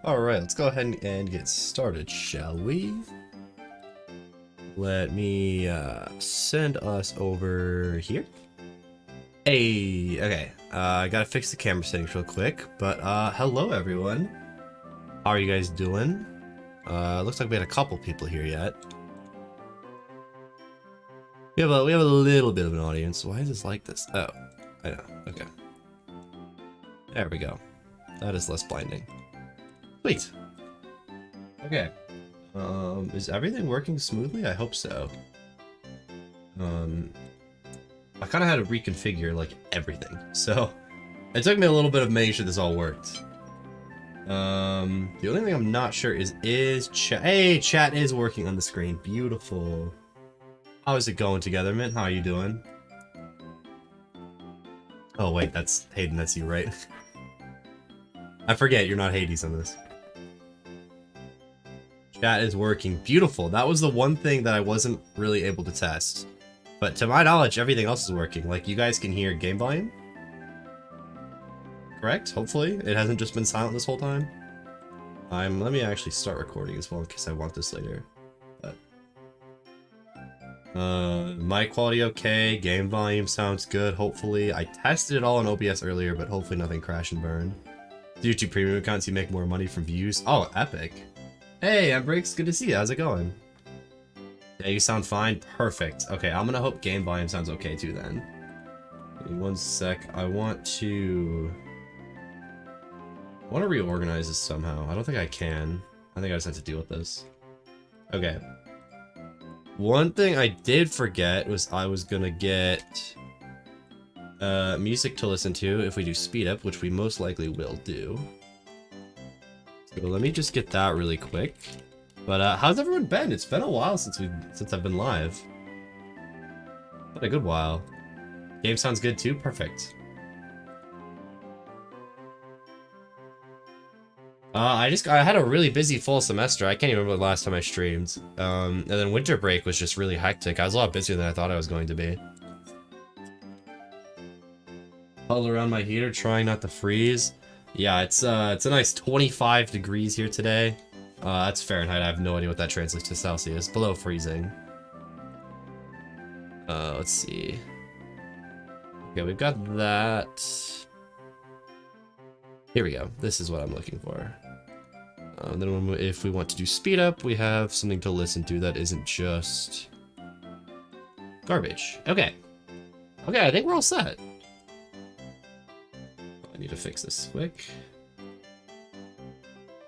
Alright, let's go ahead and get started, shall we? Let me send us over here. Hey, okay. I gotta fix the camera settings real quick, but hello everyone. How are you guys doing? Looks like we had a couple people here yet. We have a little bit of an audience. Why is this like this? Oh, I know. Okay. There we go. That is less blinding. Sweet. Okay. Is everything working smoothly? I hope so. I kind of had to reconfigure like everything, so it took me a little bit of making sure this all worked. The only thing I'm not sure is chat. Hey, chat is working on the screen. Beautiful. How is it going together, Mint? How are you doing? Oh wait, that's Hayden. That's you, right? I forget you're not Hades on this. Chat is working. Beautiful. That was the one thing that I wasn't really able to test. But to my knowledge, everything else is working. Like, you guys can hear game volume? Correct? Hopefully. It hasn't just been silent this whole time. Let me actually start recording as well in case I want this later. But mic quality okay, game volume sounds good, hopefully. I tested it all on OBS earlier, but hopefully nothing crash and burn. YouTube premium accounts, you make more money from views. Oh, epic. Hey, Embrix, good to see you. How's it going? Yeah, you sound fine. Perfect. Okay, I'm gonna hope game volume sounds okay too then. Give me one sec. I want to reorganize this somehow. I don't think I can. I think I just have to deal with this. Okay. One thing I did forget was I was gonna get music to listen to if we do speed up, which we most likely will do. So let me just get that really quick. But how's everyone been? It's been a while since I've been live. Been a good while. Game sounds good too. Perfect. I had a really busy fall semester. I can't even remember the last time I streamed. And then winter break was just really hectic. I was a lot busier than I thought I was going to be. Huddle around my heater, trying not to freeze. Yeah, it's a nice 25 degrees here today. That's Fahrenheit. I have no idea what that translates to Celsius. Below freezing. Let's see. Okay, we've got that. Here we go. This is what I'm looking for. Then if we want to do speed up, we have something to listen to that isn't just garbage. Okay. Okay, I think we're all set. I need to fix this quick.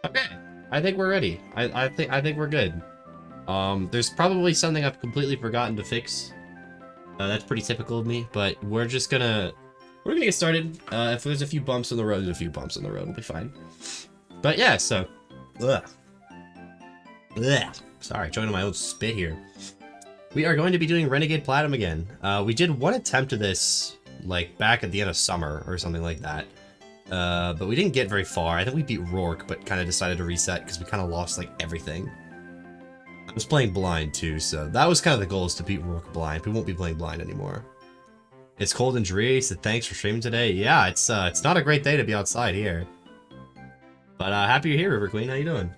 Okay, I think we're ready. I think we're good. There's probably something I've completely forgotten to fix. That's pretty typical of me, but we're gonna get started. If there's a few bumps in the road, there's a few bumps in the road. We'll be fine. But yeah, so. Ugh. Sorry, choking on my own spit here. We are going to be doing Renegade Platinum again. We did one attempt of this, like, back at the end of summer or something like that. But we didn't get very far. I think we beat Rourke, but kind of decided to reset because we kind of lost, like, everything. I was playing blind, too, so that was kind of the goal, is to beat Rourke blind. We won't be playing blind anymore. It's cold and dreary, so thanks for streaming today. Yeah, it's not a great day to be outside here. But happy you're here, River Queen. How you doing?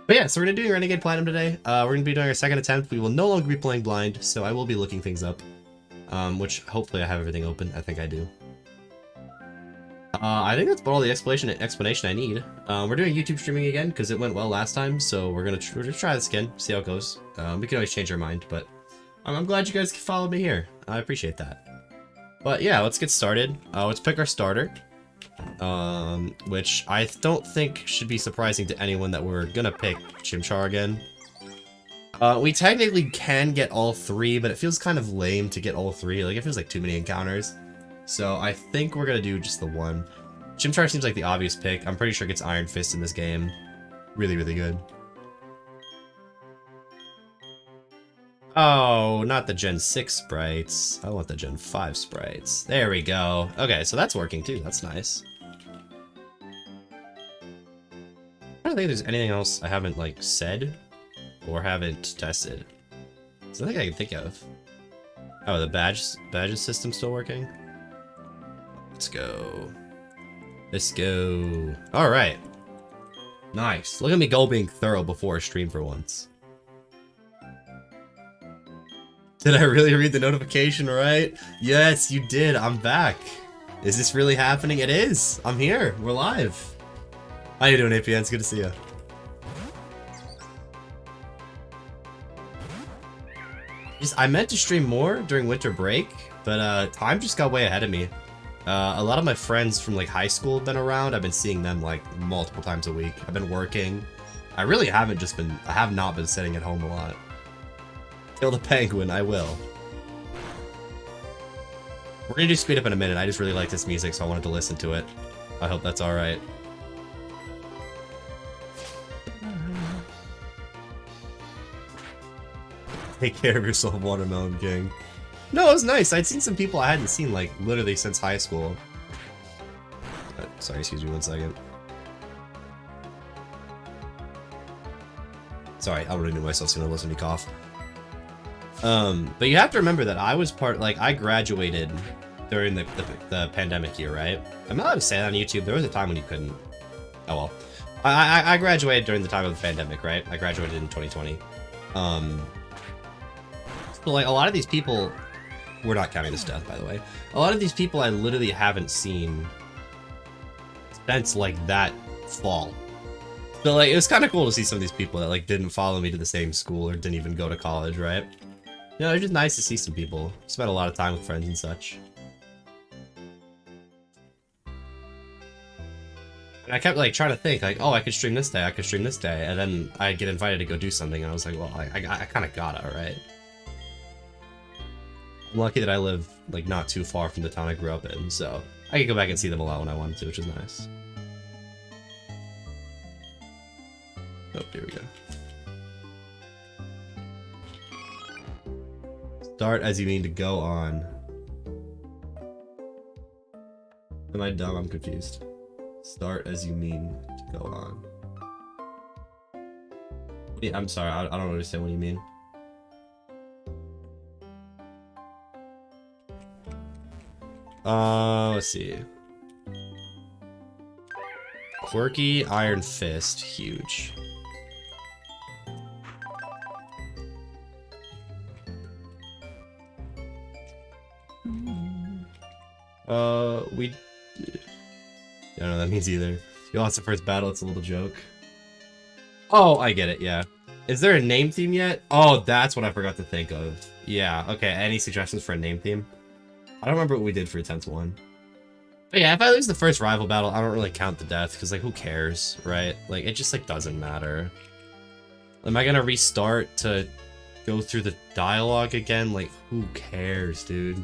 But yeah, so we're gonna do Renegade Platinum today. We're gonna be doing our second attempt. We will no longer be playing blind, so I will be looking things up. Which hopefully I have everything open. I think I do. I think that's about all the explanation I need. We're doing YouTube streaming again because it went well last time, so we're gonna try this again, see how it goes. We can always change our mind, but I'm glad you guys followed me here. I appreciate that. But yeah, let's get started. Let's pick our starter. Which I don't think should be surprising to anyone that we're gonna pick Chimchar again. We technically can get all three, but it feels kind of lame to get all three. Like, it feels like too many encounters. So I think we're gonna do just the one. Chimchar seems like the obvious pick. I'm pretty sure it gets Iron Fist in this game. Really, really good. Oh, not the Gen 6 sprites. I want the Gen 5 sprites. There we go. Okay, so that's working too. That's nice. I don't think there's anything else I haven't, like, said or haven't tested. There's nothing I can think of. Oh, the badges system still working? Let's go. Let's go. All right. Nice. Look at me go being thorough before a stream for once. Did I really read the notification right? Yes, you did. I'm back. Is this really happening? It is. I'm here. We're live. How you doing, APN? It's good to see you. I meant to stream more during winter break, but time just got way ahead of me. A lot of my friends from like high school have been around. I've been seeing them like multiple times a week. I've been working. I really haven't just been, I have not been sitting at home a lot. Kill the penguin, I will. We're gonna do speed up in a minute. I just really like this music, so I wanted to listen to it. I hope that's alright. Take care of yourself, Watermelon King. No, it was nice. I'd seen some people I hadn't seen, like, literally since high school. Sorry, excuse me 1 second. Sorry, I already knew myself gonna listen to me cough. But you have to remember that I was I graduated during the pandemic year, right? I'm not allowed to say that on YouTube. There was a time when you couldn't. Oh well. I graduated during the time of the pandemic, right? I graduated in 2020. So like a lot of these people, we're not counting this death, by the way. A lot of these people I literally haven't seen since like that fall. So like it was kind of cool to see some of these people that like didn't follow me to the same school or didn't even go to college, right? You know, it's just nice to see some people. Spent a lot of time with friends and such. And I kept like trying to think like, oh, I could stream this day, I could stream this day, and then I'd get invited to go do something, and I was like, well, I kind of gotta, right? I'm lucky that I live like not too far from the town I grew up in, so I could go back and see them a lot when I wanted to, which is nice. Oh, here we go. Start as you mean to go on. Am I dumb? I'm confused. Start as you mean to go on. Yeah, I'm sorry, I don't understand what you mean. Let's see. Quirky Iron Fist, huge. I don't know what that means either. You lost the first battle, it's a little joke. Oh, I get it, yeah. Is there a name theme yet? Oh, that's what I forgot to think of. Yeah, okay, any suggestions for a name theme? I don't remember what we did for 10th one. But yeah, if I lose the first rival battle, I don't really count the death, because, like, who cares, right? Like, it just, like, doesn't matter. Am I gonna restart to go through the dialogue again? Like, who cares, dude?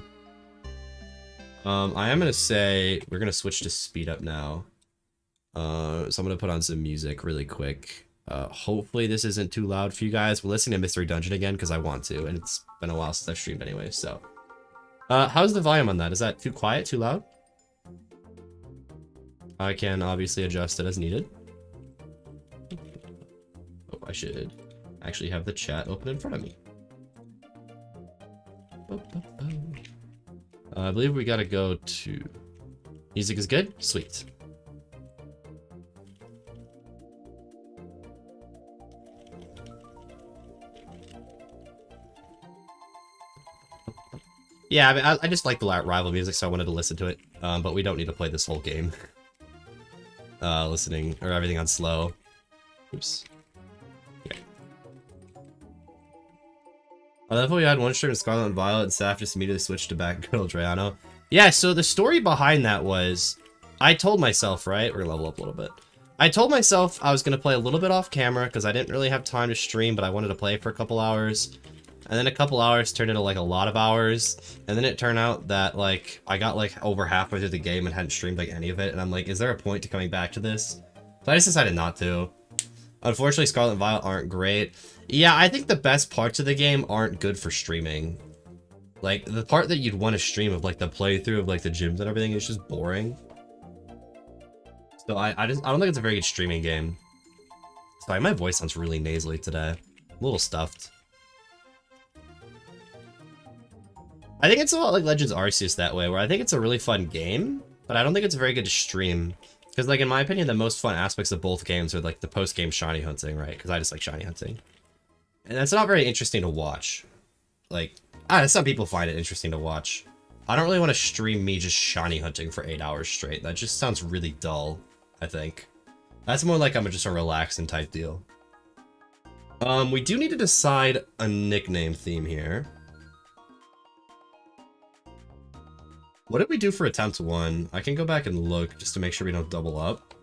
I am gonna say we're gonna switch to speed up now. So I'm gonna put on some music really quick. Hopefully this isn't too loud for you guys. We're listening to Mystery Dungeon again because I want to, and it's been a while since I've streamed anyway, so. How's the volume on that? Is that too quiet, too loud? I can obviously adjust it as needed. Oh, I should actually have the chat open in front of me. I believe we gotta go to... Music is good? Sweet. Yeah, I mean, I just like the rival music, so I wanted to listen to it. But we don't need to play this whole game. Listening, or everything on slow. Oops. Okay. I love how we had one stream of Scarlet and Violet, and Saf just immediately switched to back girl Drayano. Yeah, so the story behind that was, I told myself, right? We're gonna level up a little bit. I told myself I was gonna play a little bit off camera, because I didn't really have time to stream, but I wanted to play for a couple hours. And then a couple hours turned into like a lot of hours, and then it turned out that like I got like over halfway through the game and hadn't streamed like any of it, and I'm like, is there a point to coming back to this? So I just decided not to. Unfortunately, Scarlet and Violet aren't great. Yeah, I think the best parts of the game aren't good for streaming. Like the part that you'd want to stream of like the playthrough of like the gyms and everything is just boring. So I don't think it's a very good streaming game. Sorry, my voice sounds really nasally today. I'm a little stuffed. I think it's a lot like Legends Arceus that way, where I think it's a really fun game, but I don't think it's very good to stream. Because, like, in my opinion, the most fun aspects of both games are, like, the post-game shiny hunting, right? Because I just like shiny hunting. And that's not very interesting to watch. Like, some people find it interesting to watch. I don't really want to stream me just shiny hunting for 8 hours straight. That just sounds really dull, I think. That's more like I'm just a relaxing type deal. We do need to decide a nickname theme here. What did we do for attempt 1? I can go back and look just to make sure we don't double up.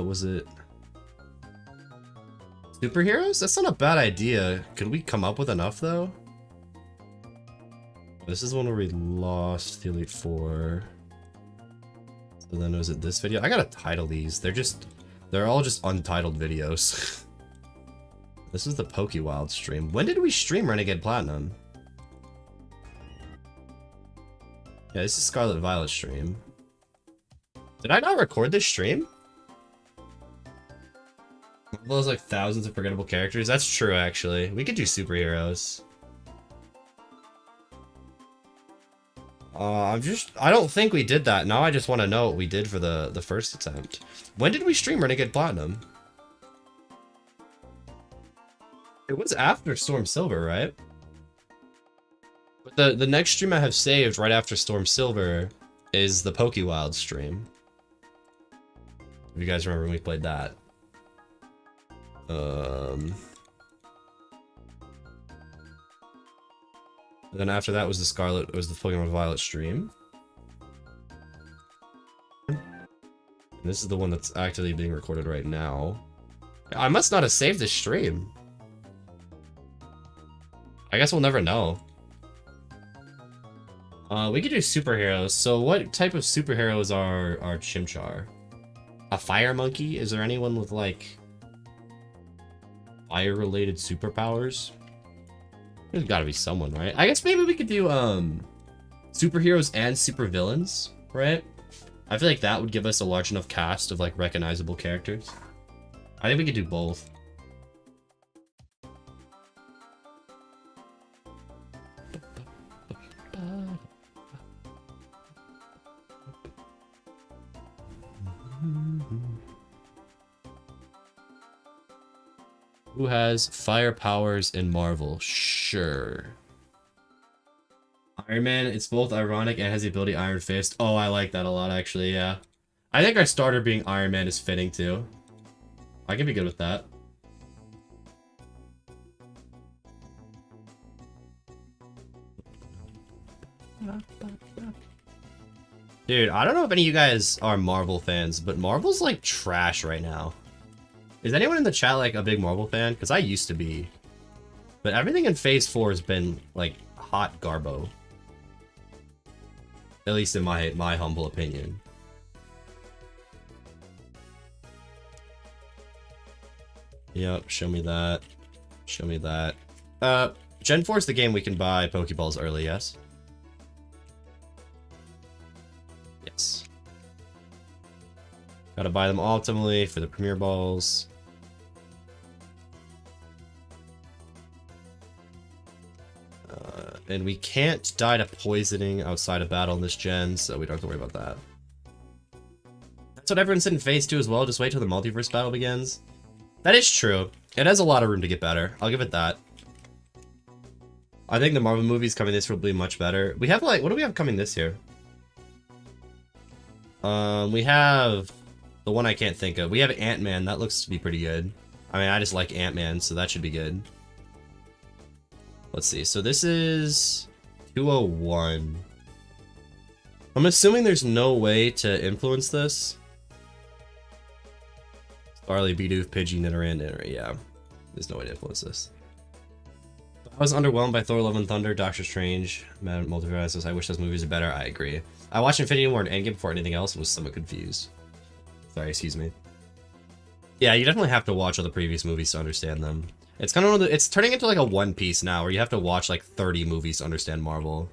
Was it superheroes? That's not a bad idea. Could we come up with enough though? This is one where we lost the Elite Four. So then was it this video? I gotta title these. They're all just untitled videos. This is the PokeWild stream. When did we stream Renegade Platinum? Yeah, this is Scarlet Violet stream. Did I not record this stream? Those like thousands of forgettable characters. That's true, actually. We could do superheroes. I don't think we did that. Now I just want to know what we did for the first attempt. When did we stream Renegade Platinum? It was after Storm Silver, right? But the next stream I have saved right after Storm Silver is the PokeWild stream. If you guys remember when we played that. Then after that was the Pokemon Violet stream. And this is the one that's actually being recorded right now. I must not have saved this stream. I guess we'll never know. We could do superheroes. So what type of superheroes are Chimchar? A fire monkey? Is there anyone with like fire-related superpowers? There's gotta be someone, right? I guess maybe we could do superheroes and supervillains, right? I feel like that would give us a large enough cast of like recognizable characters. I think we could do both. Who has fire powers in Marvel? Sure. Iron Man, it's both ironic and has the ability Iron Fist. Oh, I like that a lot, actually, yeah. I think our starter being Iron Man is fitting, too. I can be good with that. Dude, I don't know if any of you guys are Marvel fans, but Marvel's, like, trash right now. Is anyone in the chat, like, a big Marvel fan? Because I used to be. But everything in Phase 4 has been, like, hot garbo. At least in my humble opinion. Yep, show me that. Show me that. Gen 4 is the game we can buy Pokeballs early, yes? Yes. Gotta buy them optimally for the Premier Balls. And we can't die to poisoning outside of battle in this gen, so we don't have to worry about that. That's what everyone said in Phase 2 as well, just wait till the multiverse battle begins. That is true. It has a lot of room to get better. I'll give it that. I think the Marvel movies coming this year will be much better. We have, like, what do we have coming this year? We have the one I can't think of. We have Ant-Man. That looks to be pretty good. I mean, I just like Ant-Man, so that should be good. Let's see. So this is 201. I'm assuming there's no way to influence this. Starly, Bidoof, Pidgey, Nidoran, yeah. There's no way to influence this. I was underwhelmed by Thor: Love and Thunder, Doctor Strange, Mad Multiverse. I wish those movies are better. I agree. I watched Infinity War and Endgame before anything else and was somewhat confused. Sorry, excuse me. Yeah, you definitely have to watch all the previous movies to understand them. It's kind of one of the, it's turning into like a One Piece now, where you have to watch like 30 movies to understand Marvel.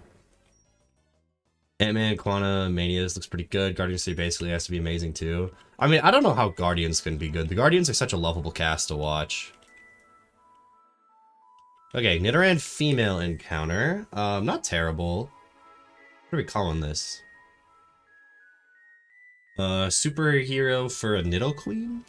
Ant-Man, Quantumania looks pretty good. Guardians 3 basically has to be amazing too. I mean, I don't know how Guardians can be good. The Guardians are such a lovable cast to watch. Okay, Nidoran female encounter. Not terrible. What are we calling this? Superhero for a Nidoqueen?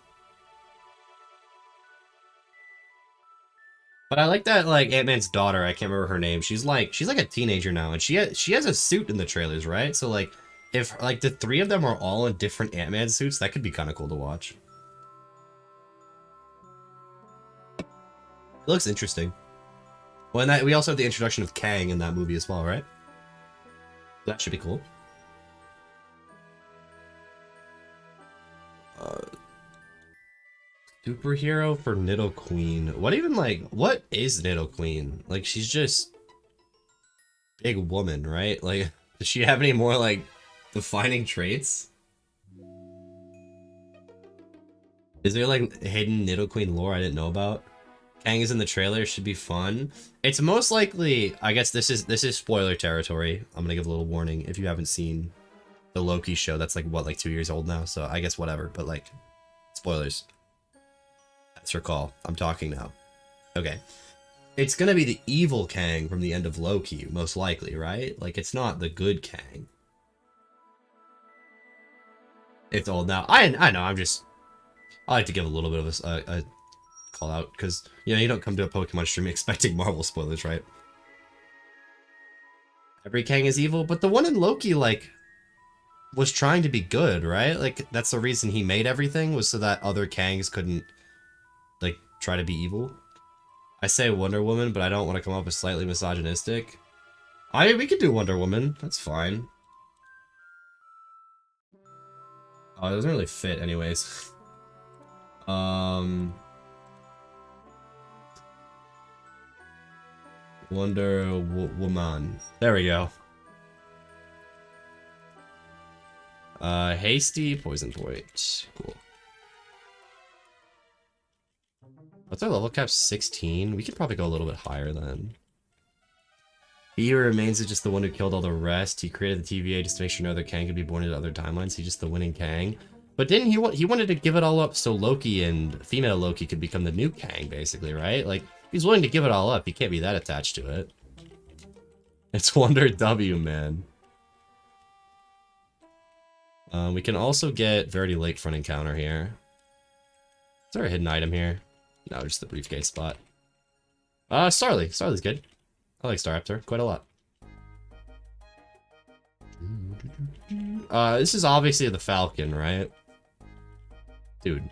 But I like that, like, Ant-Man's daughter, I can't remember her name. She's like a teenager now, and she has a suit in the trailers, right? So, like, if, like, the three of them are all in different Ant-Man suits, that could be kind of cool to watch. It looks interesting. Well, and we also have the introduction of Kang in that movie as well, right? That should be cool. Superhero for Nidoqueen. What even, like, what is Nidoqueen? Like, she's just big woman, right? Like, does she have any more, like, defining traits? Is there, like, hidden Nidoqueen lore I didn't know about? Kang is in the trailer, should be fun. It's most likely, I guess this is spoiler territory. I'm gonna give a little warning if you haven't seen the Loki show. That's like, what, like 2 years old now? So I guess whatever, but like, spoilers. That's your call. I'm talking now. Okay. It's gonna be the evil Kang from the end of Loki, most likely, right? Like, it's not the good Kang. It's old now. I know, I like to give a little bit of a call out, because, you know, you don't come to a Pokemon stream expecting Marvel spoilers, right? Every Kang is evil, but the one in Loki, like, was trying to be good, right? Like, that's the reason he made everything, was so that other Kangs couldn't, like, try to be evil. I say Wonder Woman, but I don't want to come off as slightly misogynistic. We could do Wonder Woman, that's fine. Oh, it doesn't really fit anyways. Wonder Woman. There we go. Hasty, Poison Point. Cool. What's our level cap? 16? We could probably go a little bit higher then. He who remains is just the one who killed all the rest. He created the TVA just to make sure no other Kang could be born into other timelines. He's just the winning Kang. But didn't he wanted to give it all up so Loki and female Loki could become the new Kang, basically, right? Like, he's willing to give it all up. He can't be that attached to it. It's Wonder W, man. We can also get Verity Lakefront encounter here. Is there a hidden item here? No, just the briefcase spot. Starly. Starly's good. I like Staraptor quite a lot. This is obviously the Falcon, right? Dude.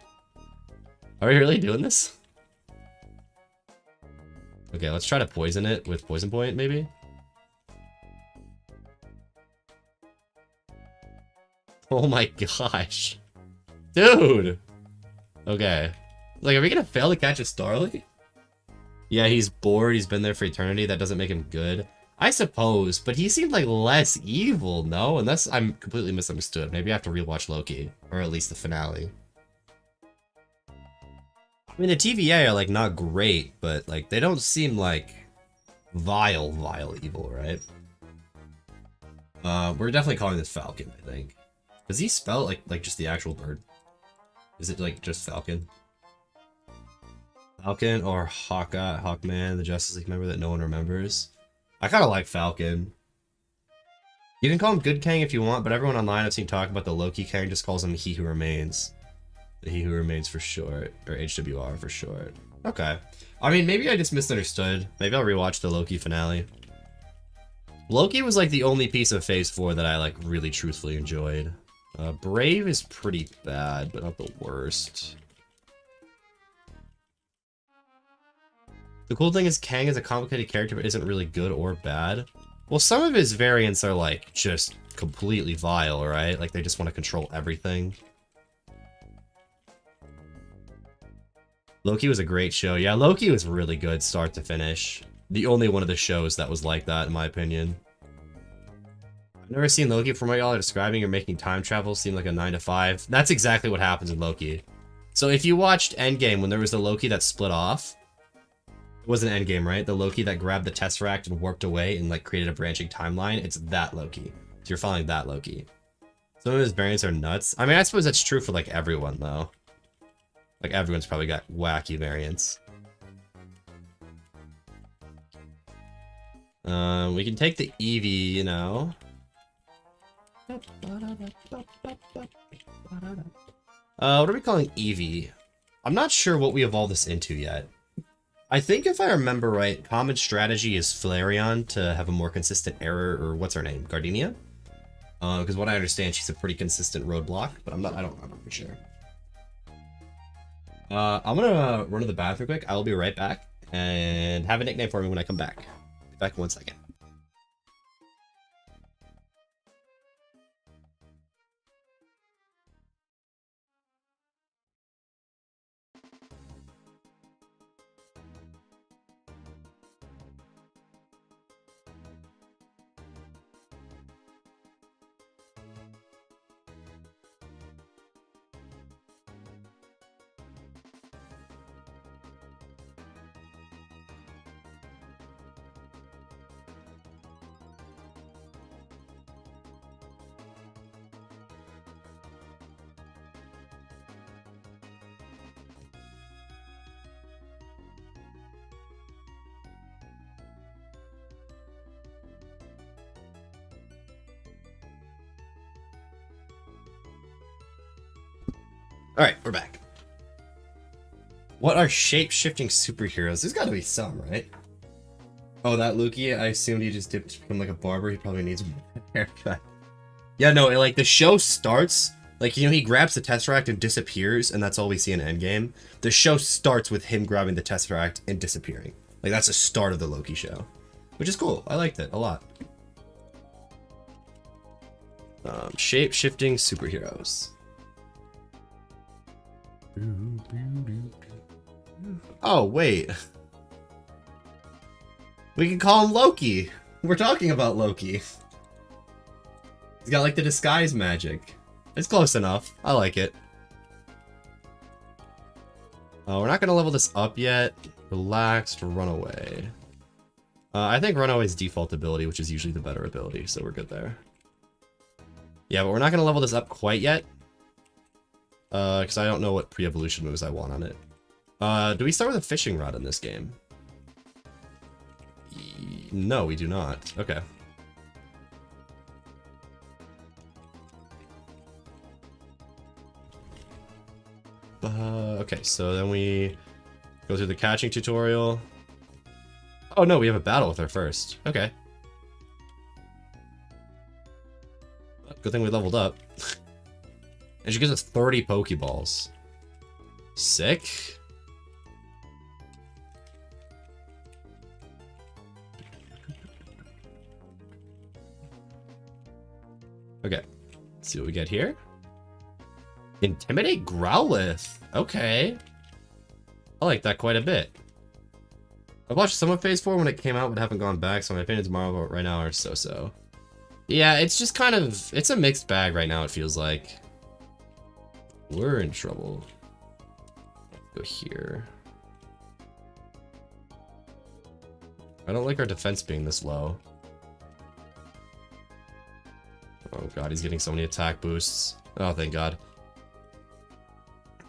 Are we really doing this? Okay, let's try to poison it with Poison Point, maybe? Oh my gosh. Dude! Okay. Like, are we gonna fail to catch a Starly? Yeah, he's bored, he's been there for eternity, that doesn't make him good. I suppose, but he seemed like less evil, no? Unless I'm completely misunderstood. Maybe I have to rewatch Loki, or at least the finale. I mean, the TVA are, like, not great, but, like, they don't seem like vile evil, right? We're definitely calling this Falcon, I think. Does he spell like just the actual bird? Is it, like, just Falcon? Falcon or Hawkman, the Justice League member that no one remembers? I kind of like Falcon. You can call him Good Kang if you want, but everyone online I've seen talk about the Loki Kang just calls him He Who Remains. The He Who Remains for short, or HWR for short. Okay. I mean, maybe I just misunderstood. Maybe I'll rewatch the Loki finale. Loki was like the only piece of Phase 4 that I like really truthfully enjoyed. Brave is pretty bad, but not the worst. The cool thing is Kang is a complicated character but isn't really good or bad. Well, some of his variants are like just completely vile, right? Like they just want to control everything. Loki was a great show. Yeah, Loki was really good start to finish. The only one of the shows that was like that, in my opinion. I've never seen Loki. From what y'all are describing, or making time travel seem like a 9 to 5. That's exactly what happens in Loki. So if you watched Endgame, when there was the Loki that split off, it wasn't Endgame, right? The Loki that grabbed the Tesseract and warped away and like created a branching timeline. It's that Loki. So you're following that Loki. Some of his variants are nuts. I mean, I suppose that's true for like everyone, though. Like everyone's probably got wacky variants. We can take the Eevee, you know. What are we calling Eevee? I'm not sure what we evolve this into yet. I think if I remember right, common strategy is Flareon to have a more consistent error, or what's her name? Gardenia? Because what I understand, she's a pretty consistent roadblock, but I don't remember for sure. I'm gonna run to the bathroom quick. I will be right back, and have a nickname for me when I come back. Be back in 1 second. Alright, we're back. What are shape-shifting superheroes? There's gotta be some, right? Oh, that Luki, I assumed he just dipped to become like a barber. He probably needs a haircut. Yeah, no, like the show starts, like, you know, he grabs the Tesseract and disappears, and that's all we see in Endgame. The show starts with him grabbing the Tesseract and disappearing. Like, that's the start of the Loki show. Which is cool. I liked it a lot. Shape-shifting superheroes. Oh, wait. We can call him Loki. We're talking about Loki. He's got, like, the disguise magic. It's close enough. I like it. We're not gonna level this up yet. Relaxed Runaway. I think Runaway's default ability, which is usually the better ability, so we're good there. Yeah, but we're not gonna level this up quite yet. Because I don't know what pre-evolution moves I want on it. Do we start with a fishing rod in this game? No, we do not. Okay. Okay, so then we go through the catching tutorial. Oh no, we have a battle with her first. Okay. Good thing we leveled up. And she gives us 30 Pokeballs. Sick. Okay. Let's see what we get here. Intimidate Growlithe. Okay. I like that quite a bit. I watched some of Phase 4 when it came out, but haven't gone back, so my opinions of Marvel right now are so-so. Yeah, it's just kind of... It's a mixed bag right now, it feels like. We're in trouble. Let's go here. I don't like our defense being this low. Oh god, he's getting so many attack boosts. Oh, thank god.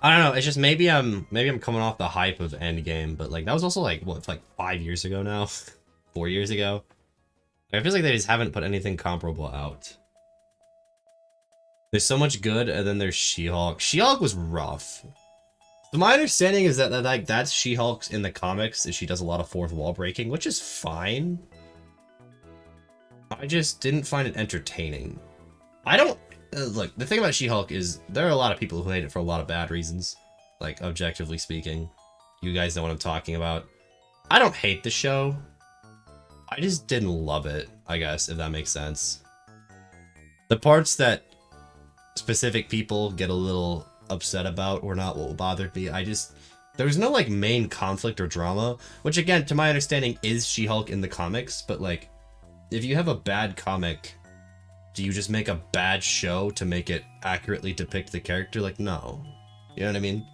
I don't know, it's just maybe I'm coming off the hype of Endgame, but like that was also like what, like 5 years ago now? 4 years ago? I feel like they just haven't put anything comparable out. There's so much good, and then there's She-Hulk. She-Hulk was rough. So my understanding is that like that's She-Hulk in the comics, is she does a lot of fourth wall breaking, which is fine. I just didn't find it entertaining. I don't... look, the thing about She-Hulk is there are a lot of people who hate it for a lot of bad reasons. Like, objectively speaking. You guys know what I'm talking about. I don't hate the show. I just didn't love it, I guess, if that makes sense. The parts that specific people get a little upset about were not what bothered me. There was no, like, main conflict or drama, which, again, to my understanding, is She-Hulk in the comics, but, like, if you have a bad comic, do you just make a bad show to make it accurately depict the character? Like, no. You know what I mean?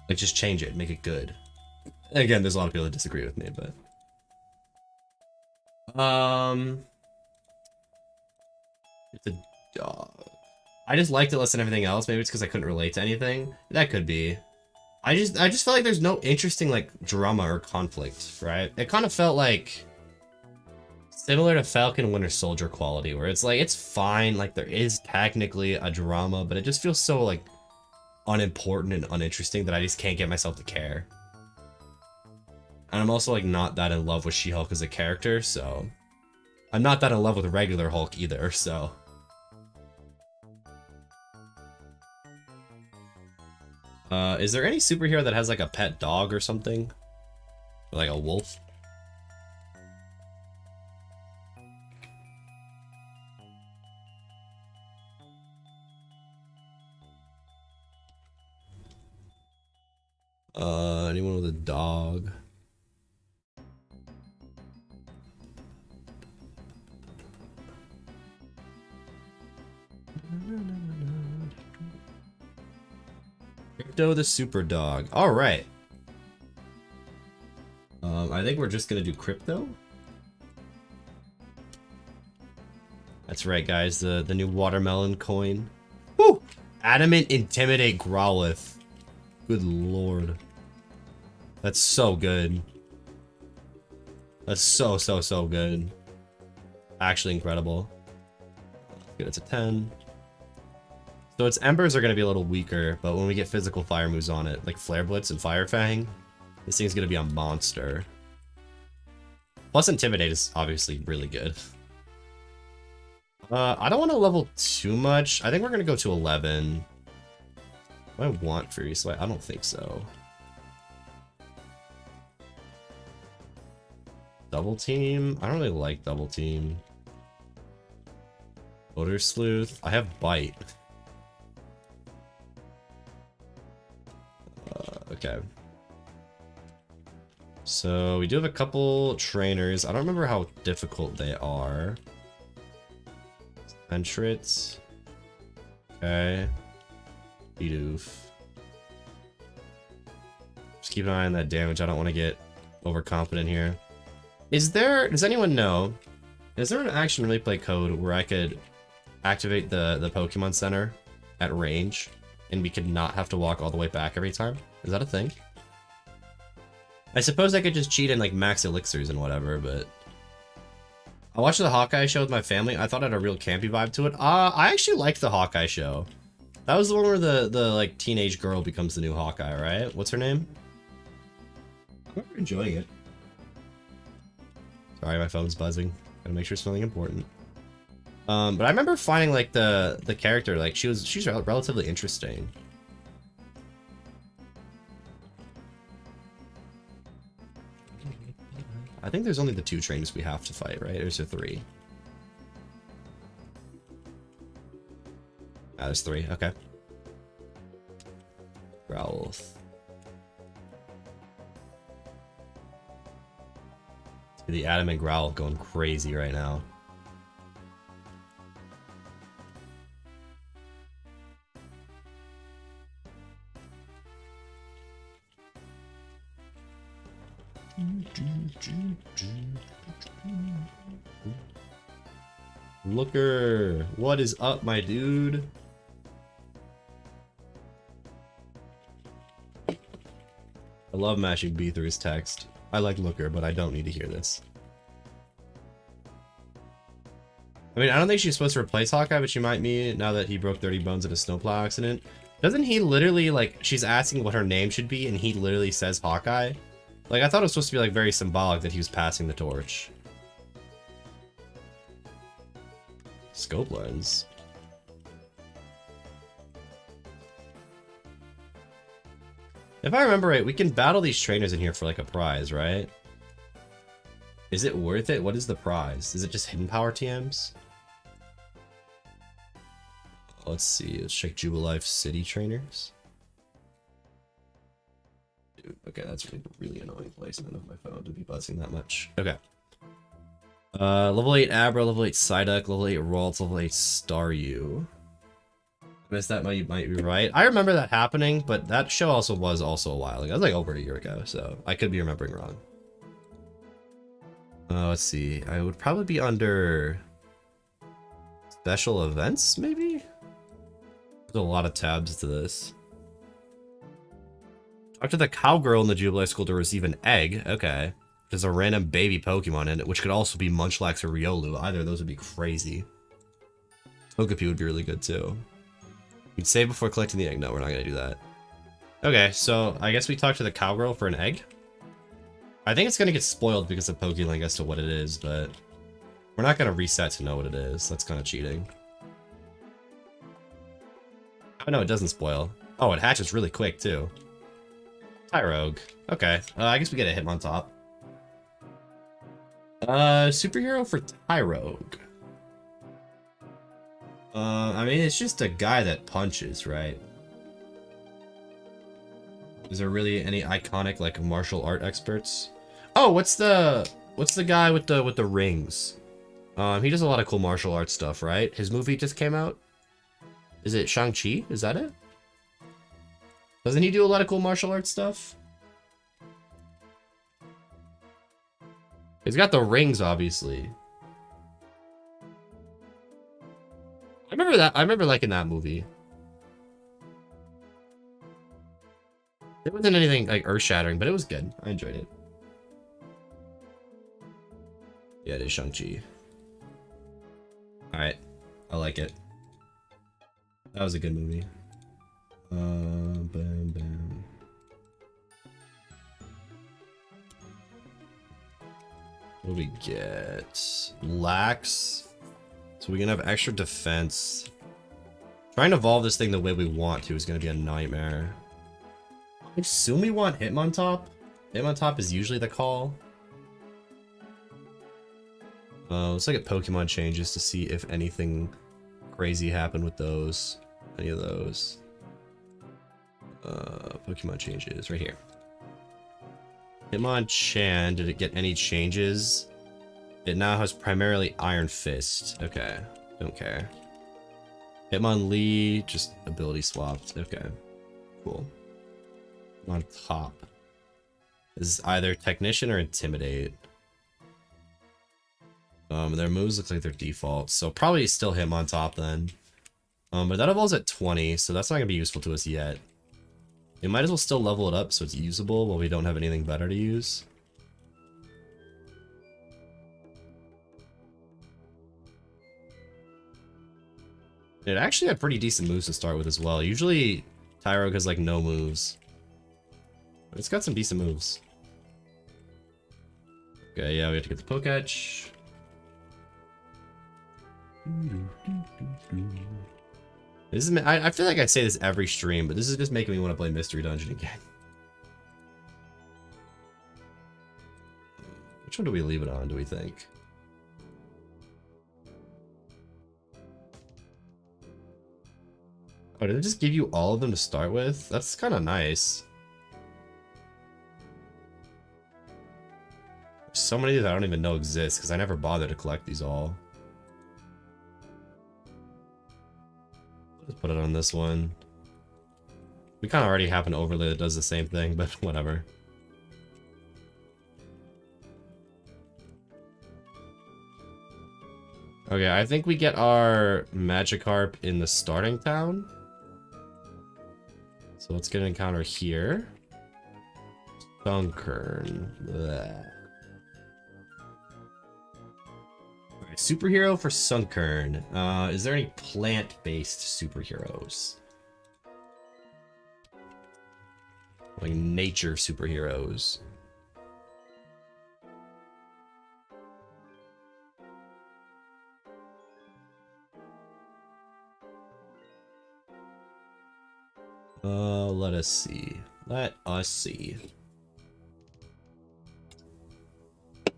Like, just change it, make it good. And again, there's a lot of people that disagree with me, but... It's a dog. I just liked it less than everything else. Maybe it's because I couldn't relate to anything. That could be. I just felt like there's no interesting, like, drama or conflict, right? It kind of felt like Similar to Falcon Winter Soldier quality, where it's like, it's fine, like there is technically a drama, but it just feels so like unimportant and uninteresting that I just can't get myself to care. And I'm also like not that in love with She-Hulk as a character, so I'm not that in love with regular Hulk either, so. Is there any superhero that has like a pet dog or something? Or like a wolf? Anyone with a dog? Crypto the super dog. All right. I think we're just gonna do crypto. That's right, guys. The new watermelon coin. Woo! Adamant Intimidate Growlithe. Good lord. That's so good. That's so good. Actually incredible. Get it to 10. So its embers are going to be a little weaker, but when we get physical fire moves on it, like Flare Blitz and Fire Fang, this thing's going to be a monster. Plus Intimidate is obviously really good. I don't want to level too much. I think we're going to go to 11. Do I want Fury Swipe? I don't think so. Double Team? I don't really like Double Team. Odor Sleuth? I have Bite. Okay. So we do have a couple trainers. I don't remember how difficult they are. Entrit. Okay. Bidoof. Just keep an eye on that damage. I don't want to get overconfident here. Does anyone know, is there an action replay code where I could activate the Pokemon Center at range and we could not have to walk all the way back every time? Is that a thing? I suppose I could just cheat in like max elixirs and whatever, but I watched the Hawkeye show with my family. I thought it had a real campy vibe to it. I actually liked the Hawkeye show. That was the one where the like teenage girl becomes the new Hawkeye, right? What's her name? I'm enjoying it. Sorry, my phone's buzzing. Gotta make sure it's something important. But I remember finding like the character, like she's relatively interesting. I think there's only the 2 trainers we have to fight, right? Or is there 3? Ah, there's 3. Okay. Growlithe. The Adam and Growl going crazy right now. Looker, what is up, my dude? I love mashing B through his text. I like Looker, but I don't need to hear this. I mean, I don't think she's supposed to replace Hawkeye, but she might be now that he broke 30 bones in a snowplow accident. Doesn't he literally, like, she's asking what her name should be, and he literally says Hawkeye? Like, I thought it was supposed to be, like, very symbolic that he was passing the torch. Scope lens. If I remember right, we can battle these trainers in here for, like, a prize, right? Is it worth it? What is the prize? Is it just hidden power TMs? Let's see. Let's check Jubilife City trainers. Dude, okay, that's a really annoying placement of my phone to be buzzing that much. Okay. Level 8 Abra, level 8 Psyduck, level 8 Ralts, level 8 Staryu. I guess that might be right. I remember that happening, but that show was also a while ago. It was like over a year ago, so I could be remembering wrong. Let's see. I would probably be under special events, maybe? There's a lot of tabs to this. Talk to the cowgirl in the Jubilee School to receive an egg. Okay. there's a random baby Pokemon in it, which could also be Munchlax or Riolu. Either of those would be crazy. Togepi would be really good too. You'd save before collecting the egg. No, we're not gonna do that. Okay, so I guess we talked to the cowgirl for an egg. I think it's gonna get spoiled because of PokeLink as to what it is, but we're not gonna reset to know what it is. That's kind of cheating. Oh no, it doesn't spoil. Oh, it hatches really quick too. Tyrogue. Okay, I guess we get a Hitmontop. Superhero for Tyrogue. I mean, it's just a guy that punches, right? Is there really any iconic, like, martial art experts? Oh, what's the guy with the rings? He does a lot of cool martial arts stuff, right? His movie just came out. Is it Shang-Chi? Is that it? Doesn't he do a lot of cool martial arts stuff? He's got the rings, obviously. I remember that. I remember liking that movie. It wasn't anything like earth-shattering, but it was good. I enjoyed it. Yeah, it is Shang-Chi. Alright. I like it. That was a good movie. Bam, bam. What do we get? Lax. So we can have extra defense. Trying to evolve this thing the way we want to is going to be a nightmare. I assume we want Hitmontop. Hitmontop is usually the call. Let's look at Pokemon changes to see if anything crazy happened with those. Any of those. Pokemon changes right here. Hitmonchan, did it get any changes? It now has primarily Iron Fist. Okay, don't care. Hitmonlee, just ability swapped. Okay, cool. On top. This is either Technician or Intimidate. Their moves look like their default, so probably still Hitmontop then. But that evolves at 20, so that's not gonna be useful to us yet. We might as well still level it up so it's usable while we don't have anything better to use. It actually had pretty decent moves to start with as well. Usually Tyrogue has like no moves. But it's got some decent moves. Okay, yeah, we have to get the Poketch. This is, I feel like I'd say this every stream, but this is just making me want to play Mystery Dungeon again. Which one do we leave it on, do we think? Oh, did it just give you all of them to start with? That's kind of nice. There's so many that I don't even know exist, because I never bothered to collect these all. Let's put it on this one. We kind of already have an overlay that does the same thing, but whatever. Okay, I think we get our Magikarp in the starting town. So let's get an encounter here. Sunkern. Blech. Alright, superhero for Sunkern. Is there any plant-based superheroes? Like nature superheroes. Let us see. Let us see.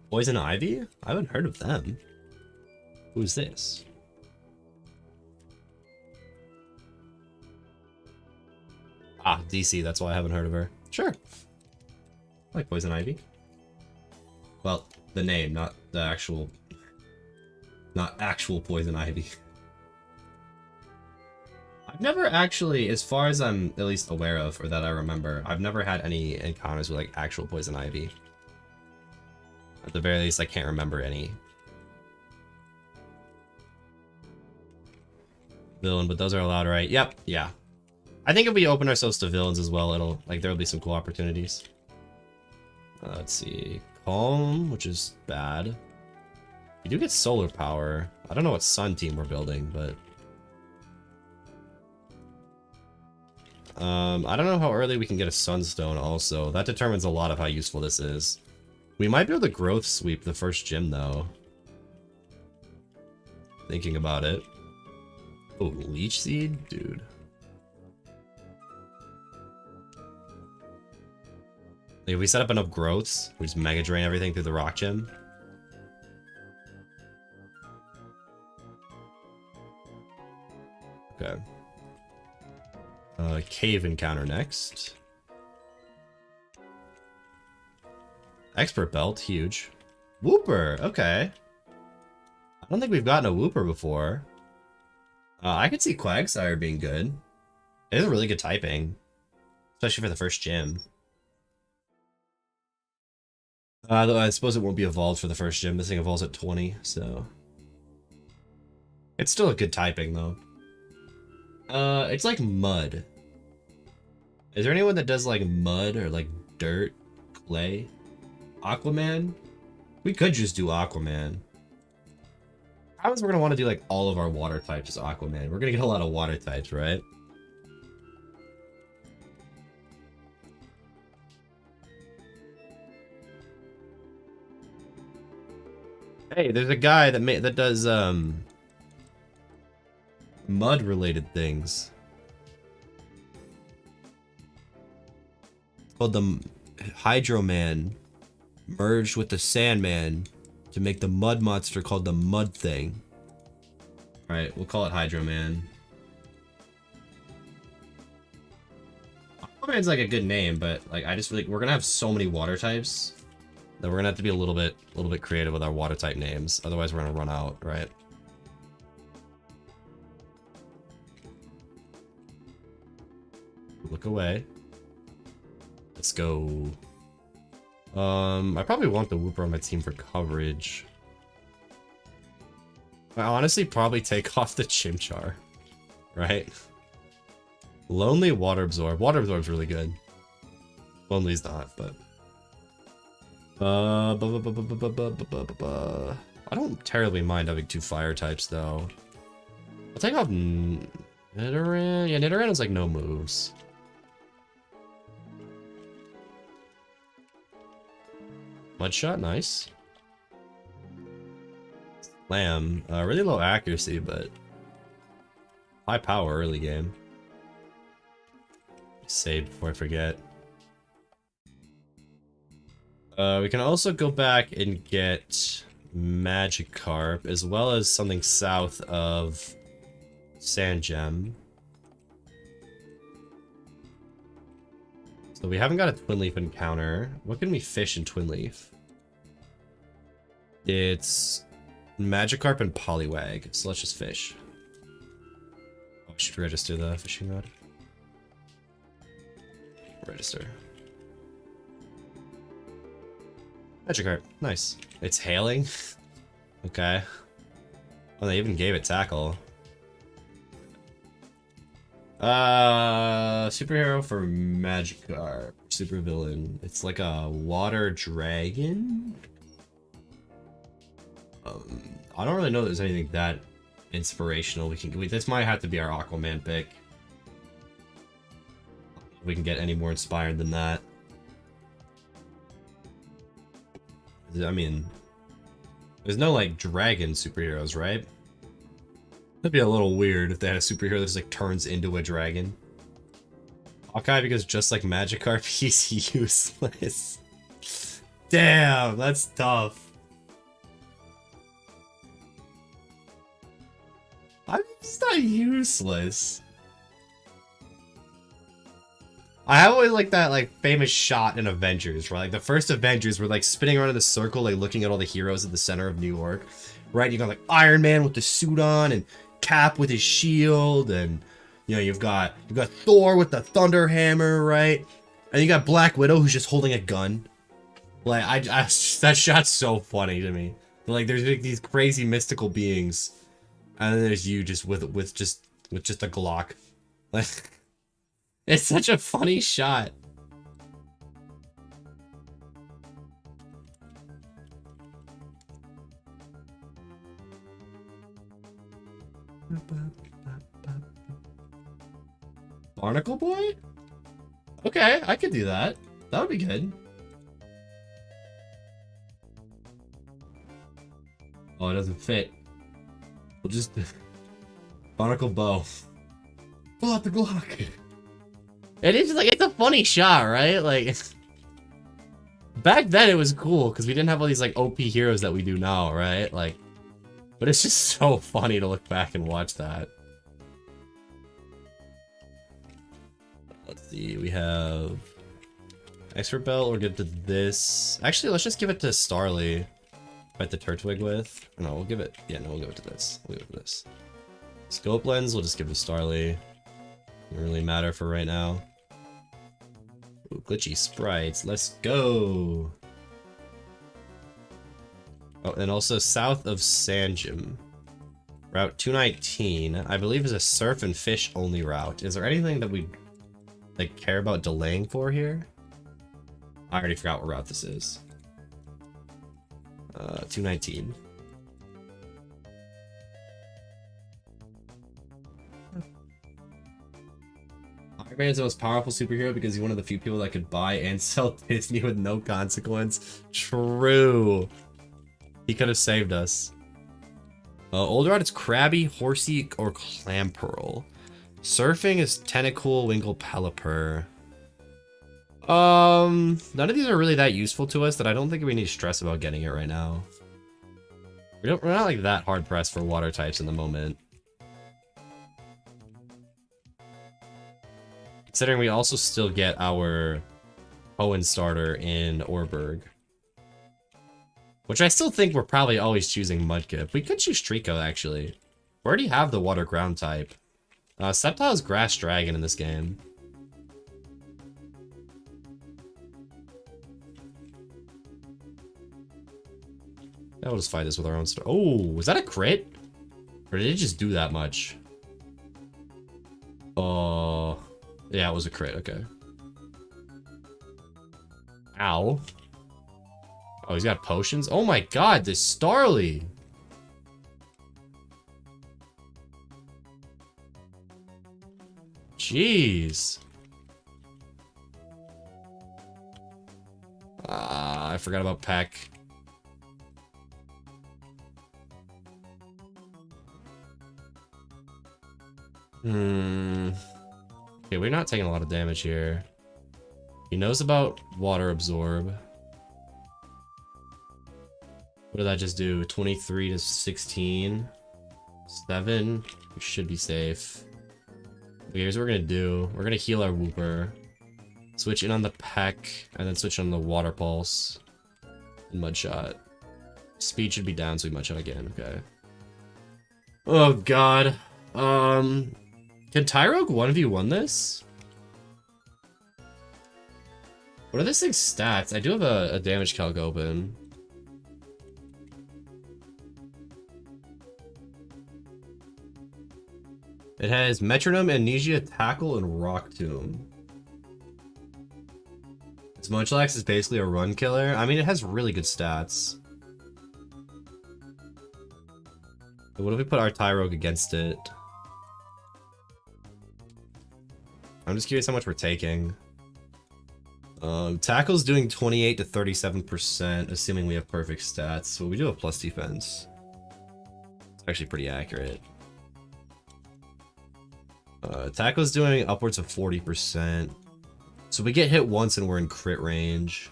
Poison Ivy? I haven't heard of them. Who's this? Ah, DC, that's why I haven't heard of her. Sure. I like Poison Ivy. Well, the name, not the actual... Not actual Poison Ivy. I've never actually, as far as I'm at least aware of, or that I remember, I've never had any encounters with like actual Poison Ivy. At the very least, I can't remember any. Villain, but those are allowed, right? Yep, yeah. I think if we open ourselves to villains as well, it'll, like, there'll be some cool opportunities. Let's see. Calm, which is bad. We do get solar power. I don't know what sun team we're building, but... I don't know how early we can get a sunstone also. That determines a lot of how useful this is. We might be able to growth sweep the first gym though. Thinking about it. Oh, leech seed? Dude. Like, if we set up enough growths, we just mega drain everything through the rock gym. Okay. Cave encounter next. Expert belt, huge. Whooper, okay. I don't think we've gotten a Whooper before. I could see Quagsire being good. It is a really good typing. Especially for the first gym. Though I suppose it won't be evolved for the first gym. This thing evolves at 20, so... It's still a good typing, though. It's like mud. Is there anyone that does like mud or like dirt, clay? Aquaman? We could just do Aquaman. How is we're gonna want to do like all of our water types as Aquaman? We're gonna get a lot of water types, right? Hey, there's a guy that does mud related things. It's called the Hydro Man merged with the Sandman to make the mud monster called the Mud Thing. Alright, we'll call it Hydro Man. Aquaman's like a good name, but like I just feel like we're gonna have so many water types that we're gonna have to be a little bit creative with our water type names. Otherwise we're gonna run out, right? Look away. Let's go. I probably want the Whooper on my team for coverage. I honestly probably take off the Chimchar, right? Lonely Water Absorb. Water Absorb's really good. Lonely's not, but... I don't terribly mind having 2 fire types, though. I'll take off Nidoran. Yeah, Nidoran has like no moves. Mudshot, nice. Lamb, really low accuracy, but high power early game. Save before I forget. We can also go back and get Magikarp, as well as something south of Sand Gem. So we haven't got a Twin Leaf encounter. What can we fish in Twin Leaf? It's Magikarp and Poliwag, so let's just fish. Oh, I should register the fishing rod. Register. Magikarp, nice. It's hailing? Okay. Oh, they even gave it tackle. Superhero for Magikarp. Super villain. It's like a water dragon? I don't really know if there's anything that inspirational this might have to be our Aquaman pick. We can get any more inspired than that. I mean, there's no like dragon superheroes, right? That'd be a little weird if they had a superhero that just like turns into a dragon. Hawkeye, because just like Magikarp, he's useless. Damn, that's tough. I mean, it's not useless. I always like that like famous shot in Avengers, right? Like the first Avengers were like spinning around in a circle, like looking at all the heroes at the center of New York, right? You got like Iron Man with the suit on, and Cap with his shield, and you know you've got Thor with the thunder hammer, right? And you got Black Widow who's just holding a gun. Like I that shot's so funny to me. Like there's like, these crazy mystical beings, and then there's you just with just a Glock. Like it's such a funny shot. Barnacle Boy? Okay, I could do that. That would be good. Oh, it doesn't fit. We'll just... Barnacle Bow. Pull out the Glock. It is like, it's a funny shot, right? Like, back then it was cool because we didn't have all these like OP heroes that we do now, right? Like, but it's just so funny to look back and watch that. Let's see, we have Expert Belt or give to this. Actually, let's just give it to Starly. Fight the Turtwig with. No, we'll give it. Yeah, no, we'll give it to this. We'll give it to this. Scope Lens, we'll just give to Starly. Doesn't really matter for right now. Ooh, glitchy sprites. Let's go. Oh, and also south of Sanjim. Route 219, I believe, is a surf and fish only route. Is there anything that we like care about delaying for here? I already forgot what route this is. 219. Iron Man is the most powerful superhero because he's one of the few people that could buy and sell Disney with no consequence. True. He could have saved us. Older route is Krabby, Horsey, or Clamperl. Surfing is Tentacool, Winkle, Pelipper. None of these are really that useful to us that I don't think we need to stress about getting it right now. We're not like that hard pressed for water types in the moment. Considering we also still get our Hoenn starter in Orberg. Which I still think we're probably always choosing Mudkip. We could choose Trico, actually. We already have the water ground type. Sceptile is Grass Dragon in this game. Yeah, we'll just fight this with our own star. Oh, was that a crit? Or did it just do that much? Oh, yeah, it was a crit. Okay. Ow. Oh, he's got potions? Oh my god, this Starly! Jeez. Ah, I forgot about Peck. Okay, we're not taking a lot of damage here. He knows about Water Absorb. What did that just do? 23 to 16. 7. We should be safe. Okay, here's what we're gonna do. We're gonna heal our Wooper. Switch in on the Peck, and then switch on the Water Pulse. And Mudshot. Speed should be down, so we Mudshot again. Okay. Oh god. Can Tyrogue 1v1 this? What are this thing's stats? I do have a damage calc open. It has Metronome, Amnesia, Tackle, and Rock Tomb. Its Munchlax is basically a run killer. I mean, it has really good stats. But what if we put our Tyrogue against it? I'm just curious how much we're taking. Tackle's doing 28 to 37%, assuming we have perfect stats. So we do have plus defense. It's actually pretty accurate. Tackle's doing upwards of 40%. So we get hit once and we're in crit range.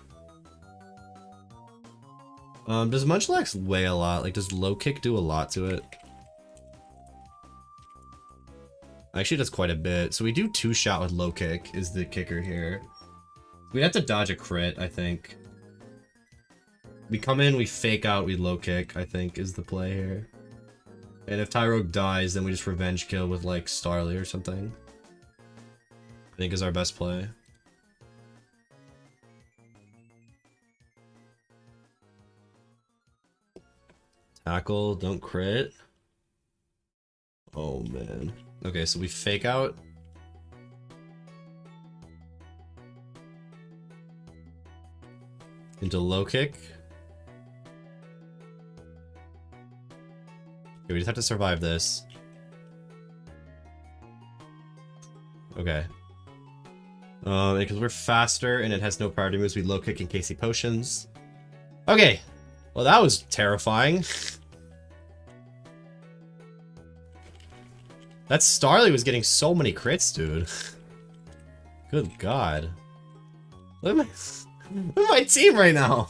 Does Munchlax weigh a lot? Like, does low kick do a lot to it? Actually, does quite a bit. So we do 2-shot with low kick is the kicker here. We have to dodge a crit, I think. We come in, we fake out, we low kick, I think is the play here. And if Tyrogue dies, then we just revenge kill with like Starly or something. I think is our best play. Tackle, don't crit. Oh man. Okay, so we fake out. Into low kick. Okay, we just have to survive this. Okay. Because we're faster and it has no priority moves, we low kick and KC potions. Okay. Well, that was terrifying. That Starly was getting so many crits, dude. Good God. Look at my team right now.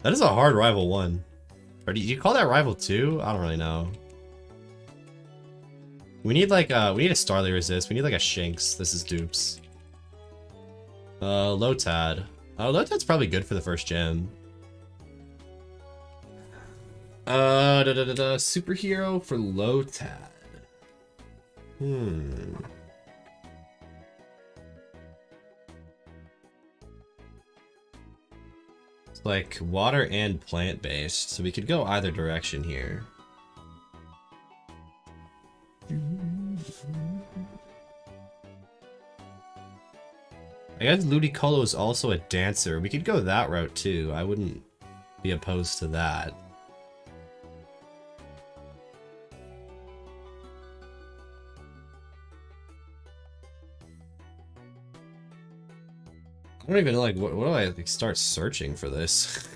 That is a hard rival 1. Or do you call that rival 2? I don't really know. We need like we need a Starly resist. We need like a Shinx. This is dupes. Lotad. Oh, Lotad's probably good for the first gym. Superhero for Lotad. It's like water and plant-based, so we could go either direction here. I guess Ludicolo is also a dancer. We could go that route too. I wouldn't be opposed to that. I don't even know, like, what do I like, start searching for this?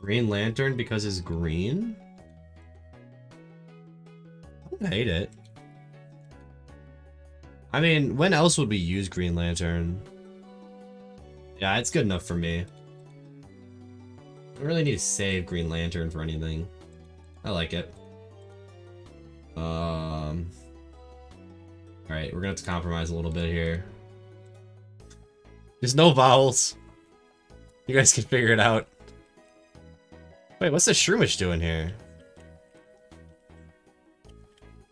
Green Lantern because it's green? I don't hate it. I mean, when else would we use Green Lantern? Yeah, it's good enough for me. I don't really need to save Green Lantern for anything. I like it. Alright, we're gonna have to compromise a little bit here. There's no vowels. You guys can figure it out. Wait, what's the Shroomish doing here?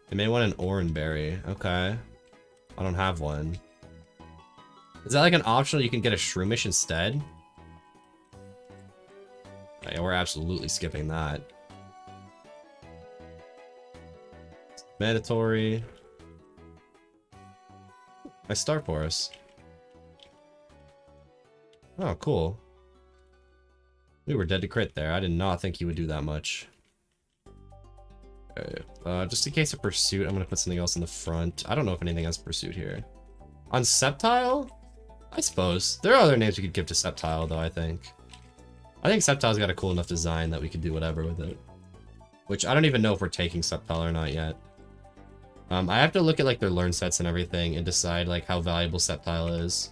They may want an Oranberry. Okay. I don't have one. Is that like an optional you can get a Shroomish instead? Yeah, we're absolutely skipping that. Mandatory. Nice Star Force. Oh, cool. We were dead to crit there. I did not think he would do that much. Okay. Just in case of Pursuit, I'm going to put something else in the front. I don't know if anything has Pursuit here. On Sceptile? I suppose. There are other names we could give to Sceptile, though, I think. I think Sceptile's got a cool enough design that we could do whatever with it. Which, I don't even know if we're taking Sceptile or not yet. I have to look at, like, their learn sets and everything and decide, like, how valuable Sceptile is.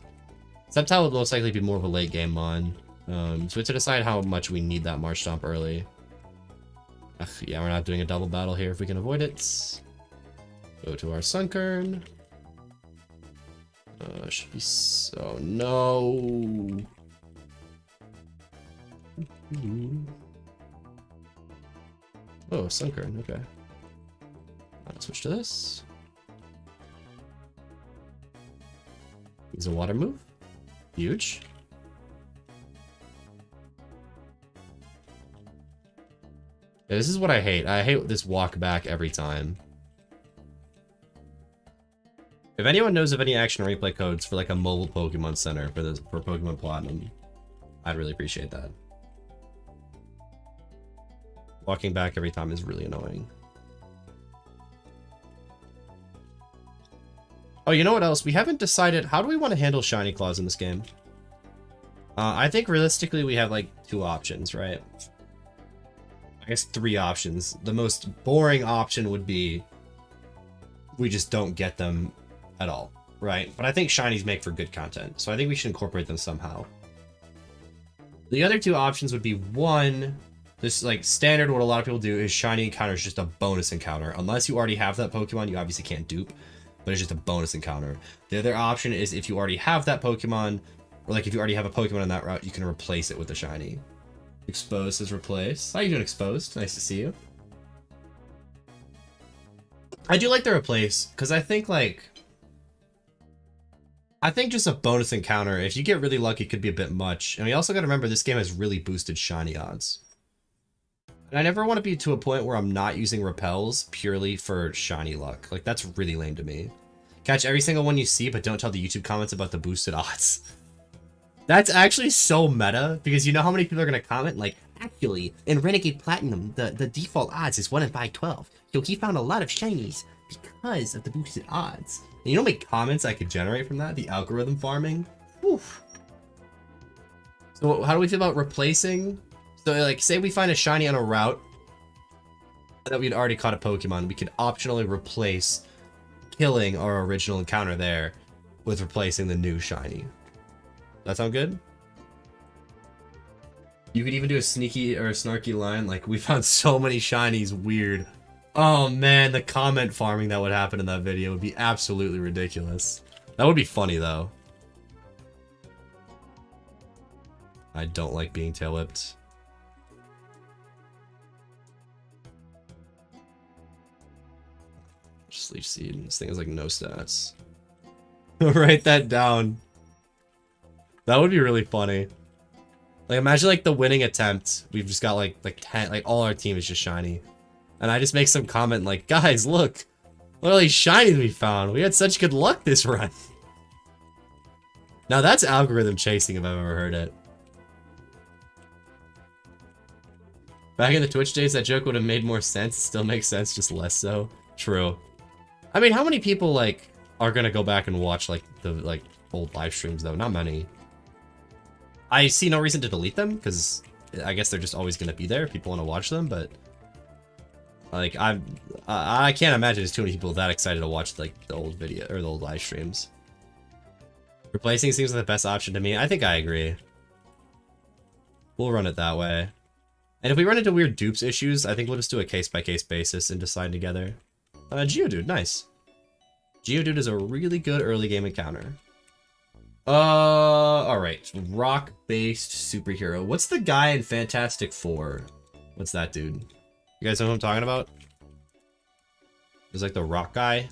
Sceptile would most likely be more of a late game mon. So we have to decide how much we need that March Stomp early. Ugh, yeah, we're not doing a double battle here if we can avoid it. Go to our Sunkern. Should be so... no! Oh, Sunkern, okay. I'll switch to this. Use a water move. Huge. Yeah, this is what I hate. I hate this walk back every time. If anyone knows of any action replay codes for like a mobile Pokemon Center for Pokemon Platinum, I'd really appreciate that. Walking back every time is really annoying. Oh, you know what else? We haven't decided, how do we want to handle Shiny Claws in this game? I think realistically we have like 2 options, right? I guess 3 options. The most boring option would be we just don't get them at all, right? But I think shinies make for good content, so I think we should incorporate them somehow. The other 2 options would be, 1, this like standard what a lot of people do is shiny encounter is just a bonus encounter. Unless you already have that Pokemon, you obviously can't dupe, but it's just a bonus encounter. The other option is if you already have that Pokemon, or like if you already have a Pokemon on that route, you can replace it with a shiny. Exposed is replaced. How you doing, Exposed? Nice to see you. I do like the replace, because I think, like... I think just a bonus encounter, if you get really lucky, could be a bit much. And we also got to remember this game has really boosted shiny odds. And I never want to be to a point where I'm not using repels purely for shiny luck. Like, that's really lame to me. Catch every single one you see, but don't tell the YouTube comments about the boosted odds. That's actually so meta, because you know how many people are going to comment? Like, actually, in Renegade Platinum, the default odds is 1 in 512. So he found a lot of shinies because of the boosted odds. And you know how many comments I could generate from that? The algorithm farming? Oof. So how do we feel about replacing? So like, say we find a shiny on a route that we'd already caught a Pokemon, we could optionally replace killing our original encounter there with replacing the new shiny. That sound good? You could even do a sneaky or a snarky line like, we found so many shinies, weird. Oh man, the comment farming that would happen in that video would be absolutely ridiculous. That would be funny though. I don't like being tail whipped. Just leech seed. This thing has like no stats. Write that down. That would be really funny. Like imagine like the winning attempt. We've just got like 10, like all our team is just shiny. And I just make some comment like, guys, look at all these shinies we found. We had such good luck this run. Now that's algorithm chasing if I've ever heard it. Back in the Twitch days, that joke would have made more sense. It still makes sense, just less so. True. I mean, how many people like are gonna go back and watch like the old live streams though? Not many. I see no reason to delete them because I guess they're just always gonna be there. People want to watch them, but like I can't imagine there's too many people that excited to watch like the old video or the old live streams. Replacing seems like the best option to me. I think I agree. We'll run it that way. And if we run into weird dupes issues, I think we'll just do a case-by-case basis and decide together. Geodude, nice. Geodude is a really good early game encounter. Alright. Rock-based superhero. What's the guy in Fantastic Four? What's that dude? You guys know who I'm talking about? There's like the rock guy.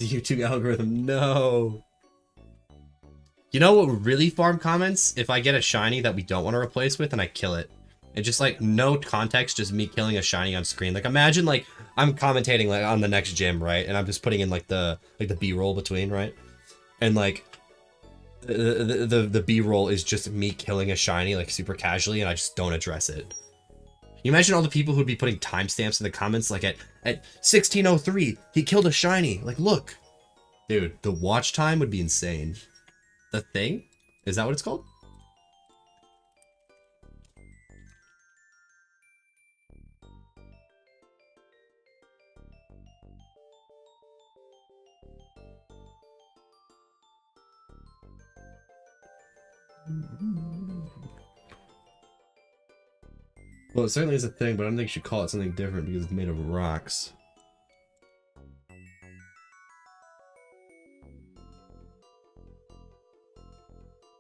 The YouTube algorithm, no. You know what would really farm comments? If I get a shiny that we don't want to replace with and I kill it. And just like no context, just me killing a shiny on screen. Like imagine like I'm commentating like on the next gym, right? And I'm just putting in like the B-roll between, right? And like the B-roll is just me killing a shiny like super casually and I just don't address it. You imagine all the people who'd be putting timestamps in the comments like at 1603, he killed a shiny. Like look. Dude, the watch time would be insane. The Thing? Is that what it's called? Well, it certainly is a thing, but I don't think you should call it something different because it's made of rocks.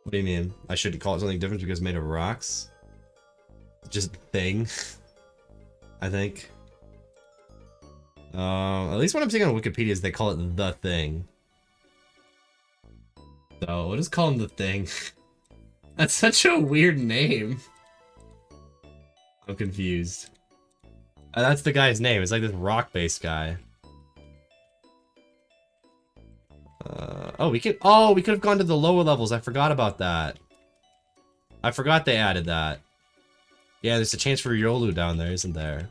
What do you mean? I shouldn't call it something different because it's made of rocks? Just thing. I think. At least what I'm seeing on Wikipedia is they call it the Thing. So we'll just call him the Thing. That's such a weird name. I'm confused. That's the guy's name. It's like this rock-based guy. Oh, we could have gone to the lower levels. I forgot about that. I forgot they added that. Yeah, there's a chance for Yolu down there, isn't there?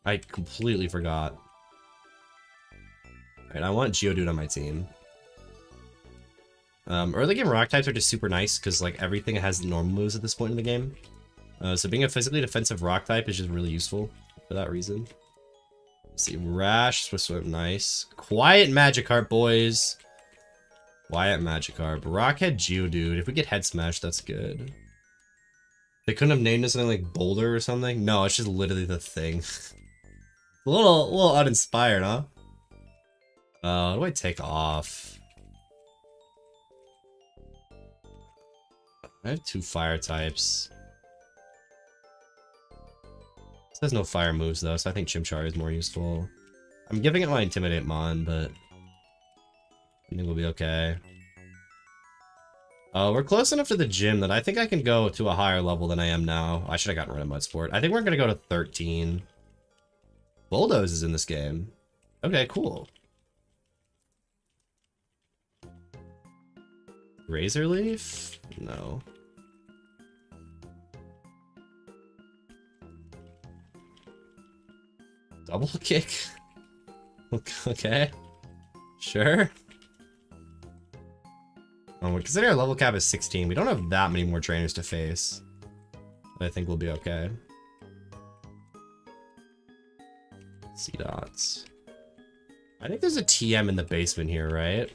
I completely forgot. Alright, I want Geodude on my team. Early game rock types are just super nice because like everything has normal moves at this point in the game. So being a physically defensive rock type is just really useful for that reason. Let's see, Rash, Swift Swim, nice. Quiet Magikarp, boys. Quiet Magikarp. Rockhead Geodude. If we get Head Smash, that's good. They couldn't have named it something like Boulder or something? No, it's just literally the Thing. a little uninspired, huh? What do I take off? I have 2 fire types. This has no fire moves though, so I think Chimchar is more useful. I'm giving it my Intimidate Mon, but I think we'll be okay. We're close enough to the gym that I think I can go to a higher level than I am now. I should have gotten rid of Mud Sport. I think we're gonna go to 13. Bulldoze is in this game. Okay, cool. Razor Leaf? No. Double kick? Okay. Sure. Considering our level cap is 16, we don't have that many more trainers to face. But I think we'll be okay. C-Dots. I think there's a TM in the basement here, right?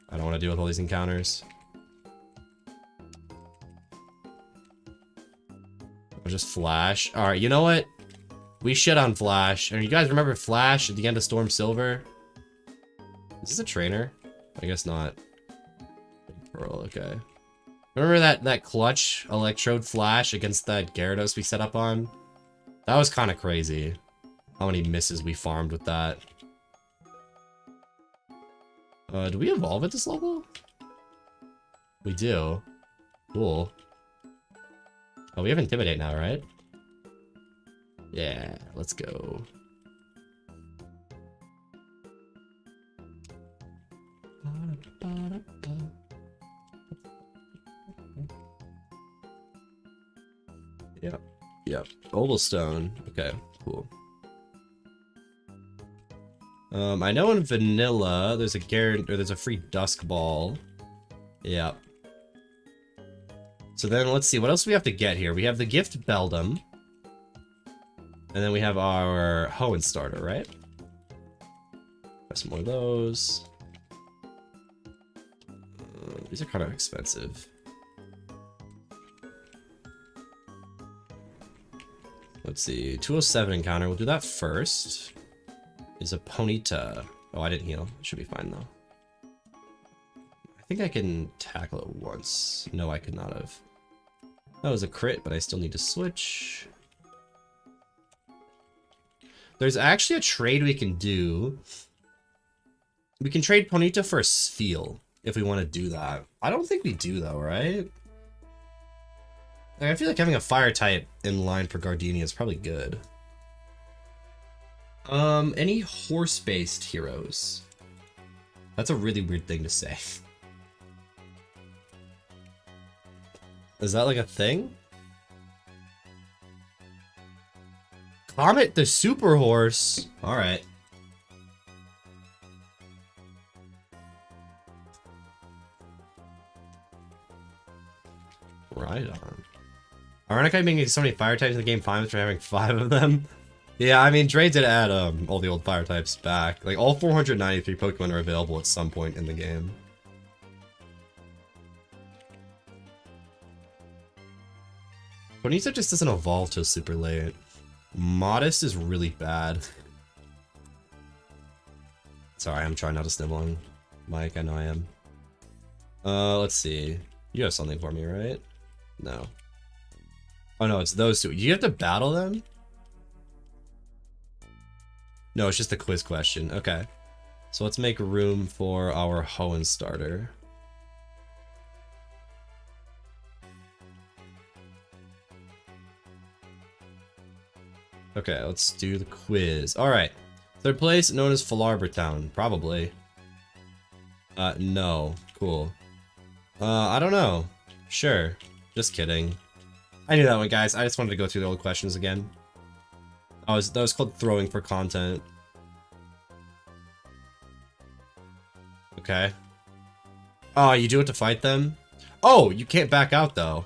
I don't want to deal with all these encounters. I'll just Flash. Alright, you know what? We shit on Flash. And you guys remember Flash at the end of Storm Silver? Is this a trainer? I guess not. Pearl, okay. Remember that clutch Electrode Flash against that Gyarados we set up on? That was kind of crazy. How many misses we farmed with that. Do we evolve at this level? We do. Cool. Oh, we have Intimidate now, right? Yeah, let's go. Yep. Ovalstone. Okay, cool. I know in vanilla there's a free Dusk Ball. Yep. So then let's see, what else do we have to get here? We have the Gift Beldum. And then we have our Hoenn starter, right? Got some more of those. These are kind of expensive. Let's see, 207 encounter. We'll do that first. Is a Ponyta. Oh, I didn't heal. Should be fine though. I think I can tackle it once. No, I could not have. That was a crit, but I still need to switch. There's actually a trade we can do. We can trade Ponyta for a Spheal if we want to do that. I don't think we do though, right? Like, I feel like having a fire type in line for Gardenia is probably good. Any horse-based heroes? That's a really weird thing to say. Is that like a thing? Comet the Super Horse. Alright. Right on. Ironic I'm making so many fire types in the game, fine for having 5 of them. Yeah, I mean, Dre did add all the old fire types back. Like, all 493 Pokemon are available at some point in the game. Ponyta just doesn't evolve till super late. Modest is really bad. Sorry, I'm trying not to snibble on Mike. I know I am. Let's see. You have something for me, right? No. Oh no, it's those two. You have to battle them? No, it's just a quiz question. Okay. So let's make room for our Hoenn starter. Okay, let's do the quiz. Alright. Third place, known as Falarbor Town. Probably. No. Cool. I don't know. Sure. Just kidding. I knew that one, guys. I just wanted to go through the old questions again. That was called throwing for content. Okay. Oh, you do it to fight them? Oh, you can't back out though.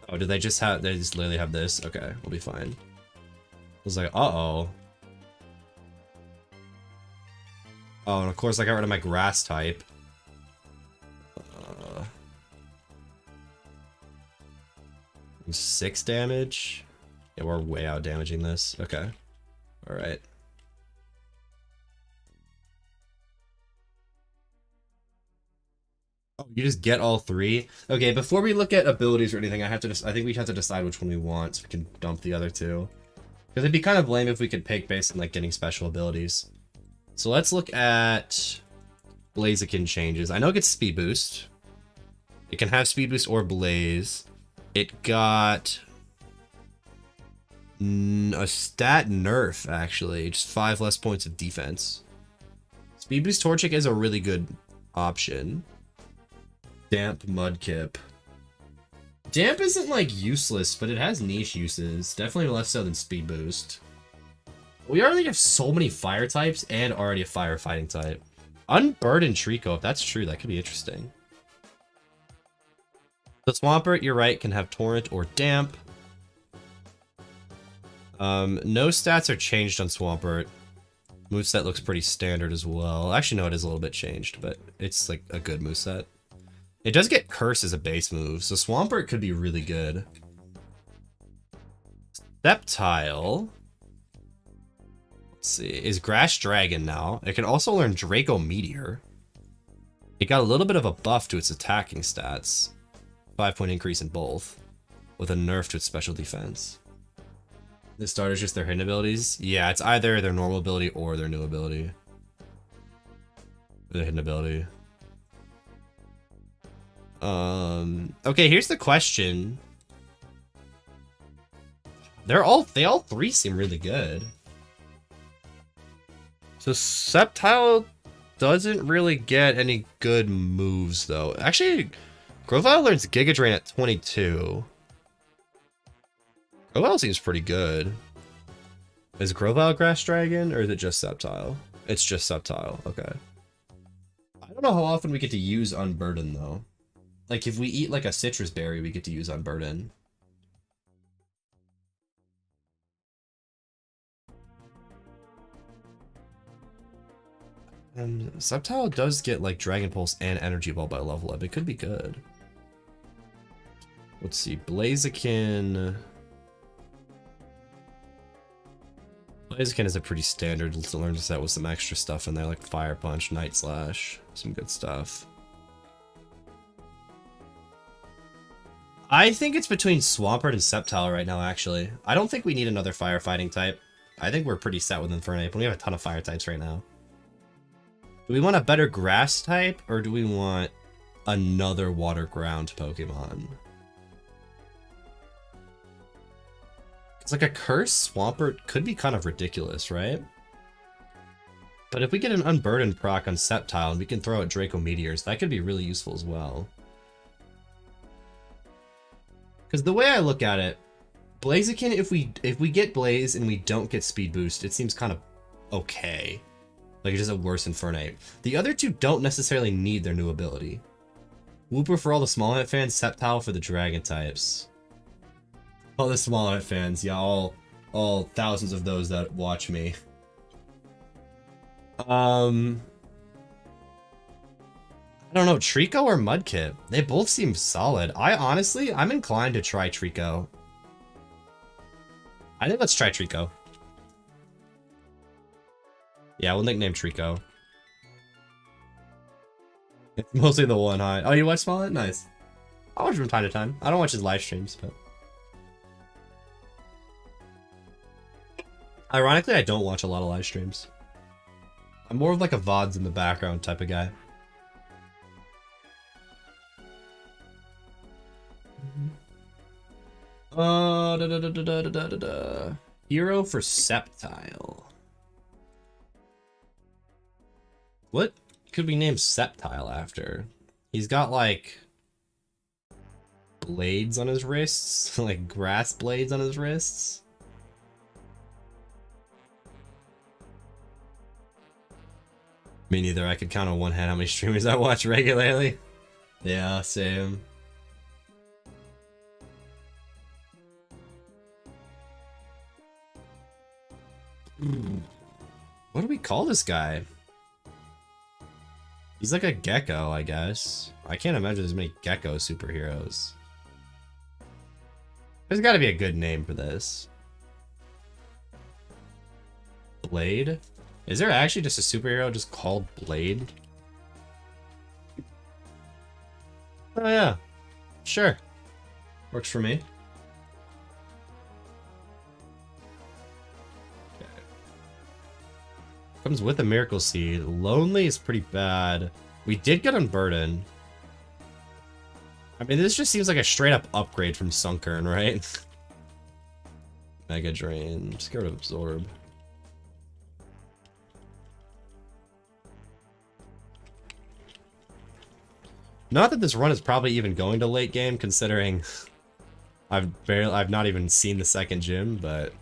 Oh, do they just literally have this? Okay, we'll be fine. I was like, uh-oh. Oh, and of course I got rid of my grass type. 6 damage? Yeah, we're way out damaging this. Okay. Alright. Oh, You just get all three? Okay, before we look at abilities or anything, I think we have to decide which one we want so we can dump the other two. Because it'd be kind of lame if we could pick based on like getting special abilities. So let's look at Blaziken changes. I know it gets speed boost. It can have speed boost or blaze. It got a stat nerf, actually. Just 5 less points of defense. Speed boost Torchic is a really good option. Damp Mudkip. Damp isn't like useless, but it has niche uses. Definitely less so than speed boost. We already have so many fire types and already a firefighting type. Unburdened Trico, if that's true, that could be interesting. The Swampert, you're right, can have Torrent or Damp. No stats are changed on Swampert. Moveset looks pretty standard as well. Actually, no, it is a little bit changed, but it's like a good moveset. It does get Curse as a base move, so Swampert could be really good. Sceptile, let's see, is Grass Dragon now. It can also learn Draco Meteor. It got a little bit of a buff to its attacking stats. 5-point increase in both, with a nerf to its special defense. The starter's just their hidden abilities? Yeah, it's either their normal ability or their new ability. Their hidden ability. Okay, here's the question. They all three seem really good. So Sceptile doesn't really get any good moves though. Actually, Grovyle learns Giga Drain at 22. Grovyle seems pretty good. Is Grovyle Grass Dragon or is it just Sceptile? It's just Sceptile, okay. I don't know how often we get to use Unburden though. Like, if we eat, like, a citrus berry, we get to use Unburden. And Sceptile does get, like, Dragon Pulse and Energy Ball by level up. It could be good. Let's see. Blaziken... Blaziken is a pretty standard learn set with some extra stuff in there, like Fire Punch, Night Slash. Some good stuff. I think it's between Swampert and Sceptile right now, actually. I don't think we need another firefighting type. I think we're pretty set with Infernape. We have a ton of fire types right now. Do we want a better grass type, or do we want another water ground Pokemon? It's like a Curse Swampert could be kind of ridiculous, right? But if we get an Unburdened proc on Sceptile and we can throw out Draco Meteors, that could be really useful as well. Because the way I look at it, Blaziken, if we get Blaze and we don't get Speed Boost, it seems kind of okay. Like, it's just a worse Infernape. The other two don't necessarily need their new ability. Wooper for all the Small Hit fans, Sceptile for the Dragon types. All the Small Hit fans, yeah, all thousands of those that watch me. I don't know, Trico or Mudkip? They both seem solid. I'm inclined to try Trico. I think let's try Trico. Yeah, we'll nickname Trico. It's mostly the one, huh? Oh, you watch Smollett? Nice. I watch him from time to time. I don't watch his live streams, but... Ironically, I don't watch a lot of live streams. I'm more of like a VODs in the background type of guy. Hero for Sceptile. What could we name Sceptile after? He's got like blades on his wrists, like grass blades on his wrists. Me neither. I could count on one hand how many streamers I watch regularly. Yeah, same. What do we call this guy? He's like a gecko, I guess. I can't imagine there's many gecko superheroes. There's got to be a good name for this. Blade? Is there actually just a superhero just called Blade? Oh yeah, sure. Works for me. Okay. Comes with a miracle seed. Lonely is pretty bad. We did get Unburden. I mean, this just seems like a straight up upgrade from Sunkern, right? Mega Drain. Just get rid of Absorb. Not that this run is probably even going to late game, considering I've not even seen the second gym, but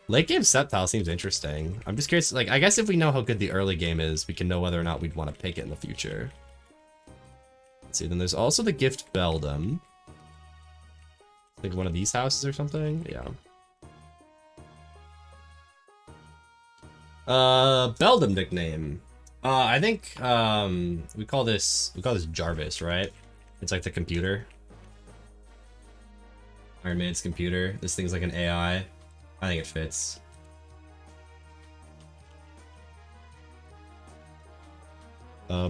late game Sceptile seems interesting. I'm just curious, like, I guess if we know how good the early game is, we can know whether or not we'd want to pick it in the future. Let's see, then there's also the Gift Beldam. Like one of these houses or something? Yeah. Beldam nickname. I think we call this Jarvis, right? It's like the computer. Iron Man's computer. This thing's like an AI. I think it fits.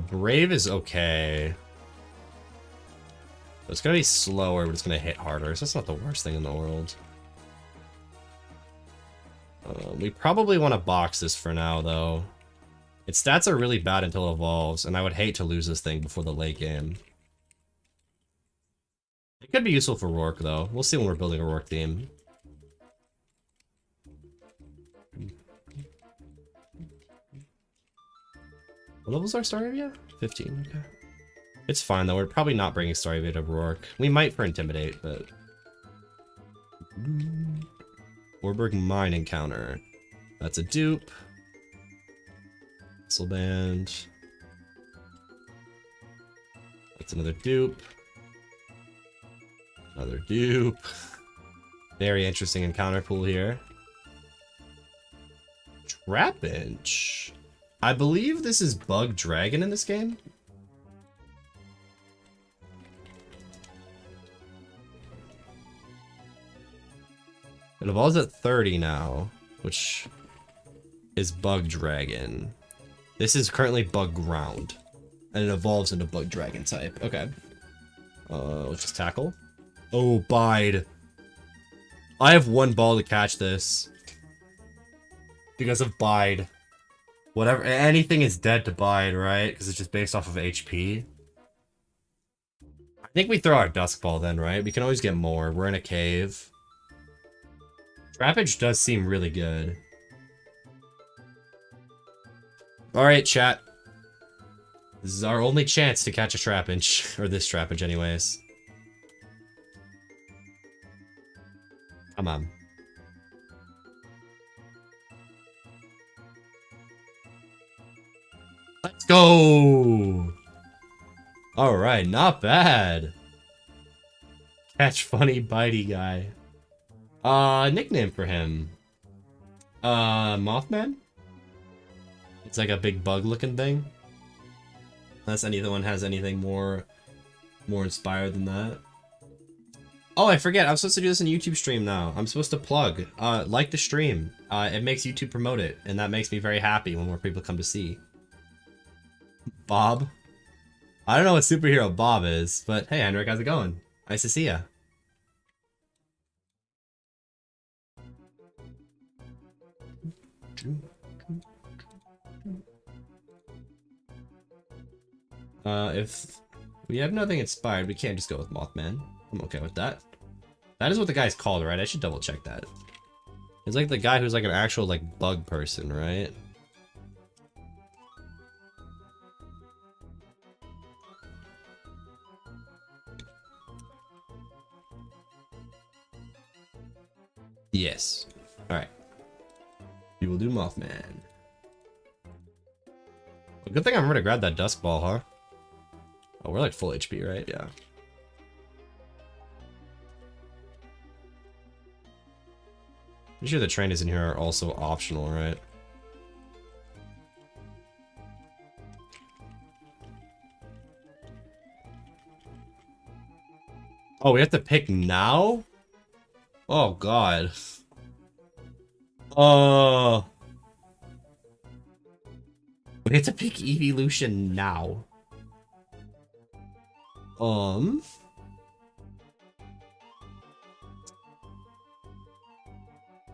Brave is okay. It's gonna be slower, but it's gonna hit harder, so that's not the worst thing in the world. We probably want to box this for now, though. Its stats are really bad until it evolves, and I would hate to lose this thing before the late game. It could be useful for Rourke, though. We'll see when we're building a Rourke team. What level's our Staravia? 15, okay. It's fine, though. We're probably not bringing Staravia to Rourke. We might for Intimidate, but... Warburg Mine Encounter. That's a dupe. Missile Band. That's another dupe. Another dupe. Very interesting encounter pool here. Trapinch. I believe this is Bug Dragon in this game. It evolves at 30 now, which is Bug Dragon. This is currently Bug Ground, and it evolves into Bug Dragon type. Okay. Let's just tackle. Oh, Bide. I have one ball to catch this. Because of Bide. Whatever, anything is dead to Bide, right? Because it's just based off of HP. I think we throw our Dusk Ball then, right? We can always get more. We're in a cave. Trapinch does seem really good. Alright, chat. This is our only chance to catch a Trapinch. Or this Trapinch, anyways. Come on. Let's go! Alright, not bad. Catch funny bitey guy. Nickname for him. Mothman? It's like a big bug looking thing. Unless anyone has anything more inspired than that. Oh, I forget. I'm supposed to do this in YouTube stream now. I'm supposed to plug. Like the stream. It makes YouTube promote it, and that makes me very happy when more people come to see. Bob. I don't know what superhero Bob is, but hey, Henrik, how's it going? Nice to see ya. If we have nothing inspired, we can't just go with Mothman. I'm okay with that. That is what the guy's called, right? I should double check that. He's like the guy who's like an actual like bug person, right? Yes. Alright. We will do Mothman. Well, good thing I remember to grab that Dusk Ball, huh? Oh, we're like full HP, right? Yeah. I'm sure the trainers in here are also optional, right? Oh, we have to pick now? Oh, God. Oh. We have to pick Evolution now.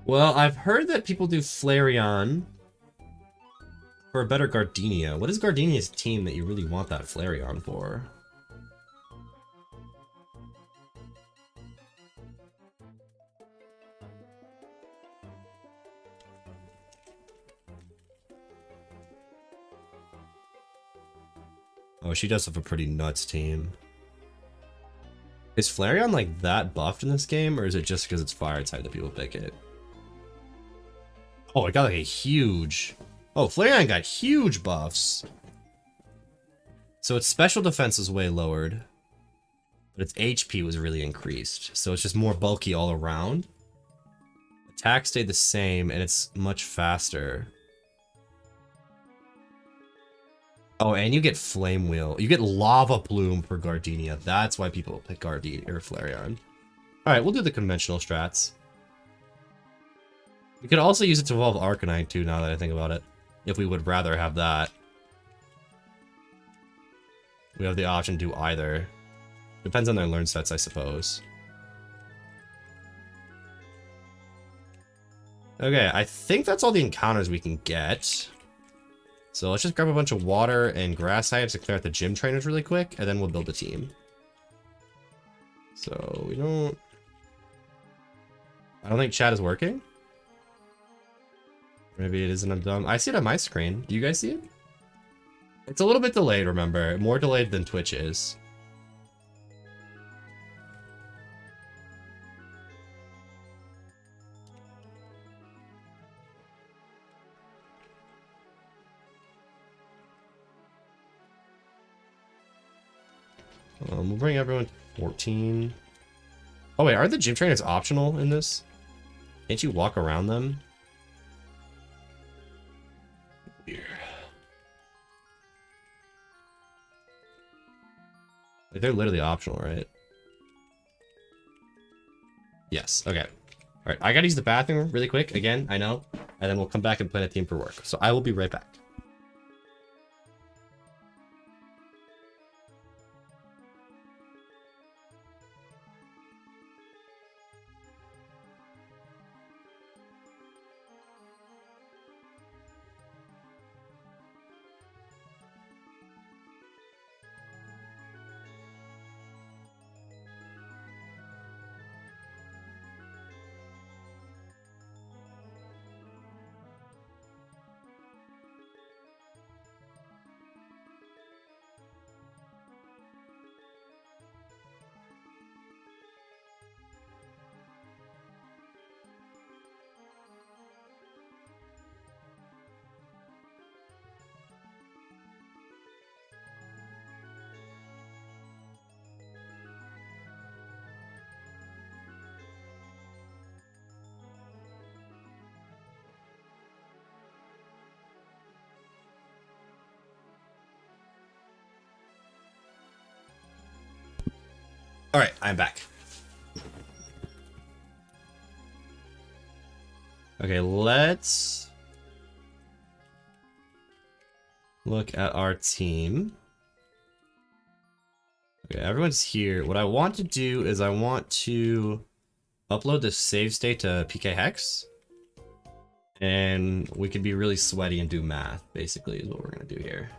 Well, I've heard that people do Flareon for a better Gardenia. What is Gardenia's team that you really want that Flareon for? Oh, she does have a pretty nuts team. Is Flareon like that buffed in this game, or is it just because it's fire type that people pick it? Oh, it got like a huge... Oh, Flareon got huge buffs. So its special defense is way lowered, but its HP was really increased. So it's just more bulky all around. Attack stayed the same, and it's much faster. Oh, and you get Flame Wheel. You get Lava Plume for Gardenia. That's why people pick Gardenia or Flareon. Alright, we'll do the conventional strats. We could also use it to evolve Arcanine too, now that I think about it. If we would rather have that. We have the option to do either. Depends on their learn sets, I suppose. Okay, I think that's all the encounters we can get. So let's just grab a bunch of water and grass types to clear out the gym trainers really quick, and then we'll build a team. So we don't... I don't think chat is working. Maybe it isn't dumb. I see it on my screen. Do you guys see it? It's a little bit delayed, remember. More delayed than Twitch is. We'll bring everyone to 14. Oh wait, are the gym trainers optional in this? Can't you walk around them? Weird. Like, they're literally optional, right? Yes, okay. Alright, I gotta use the bathroom really quick, again, I know. And then we'll come back and plan a team for work. So I will be right back. Alright, I'm back. Okay, let's look at our team. Okay, everyone's here. What I want to do is I want to upload the save state to PK Hex. And we can be really sweaty and do math, basically, is what we're going to do here.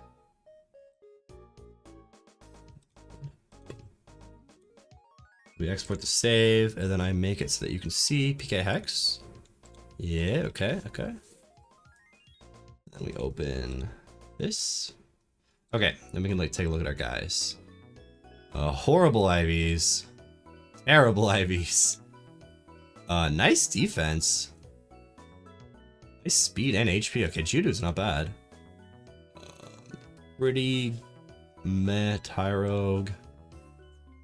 We export the save, and then I make it so that you can see PK Hex. Yeah, okay, okay. Then we open this. Okay, then we can like take a look at our guys. Horrible IVs. Terrible IVs. Nice defense. Nice speed and HP. Okay, Judo's not bad. Pretty meh, Tyrogue.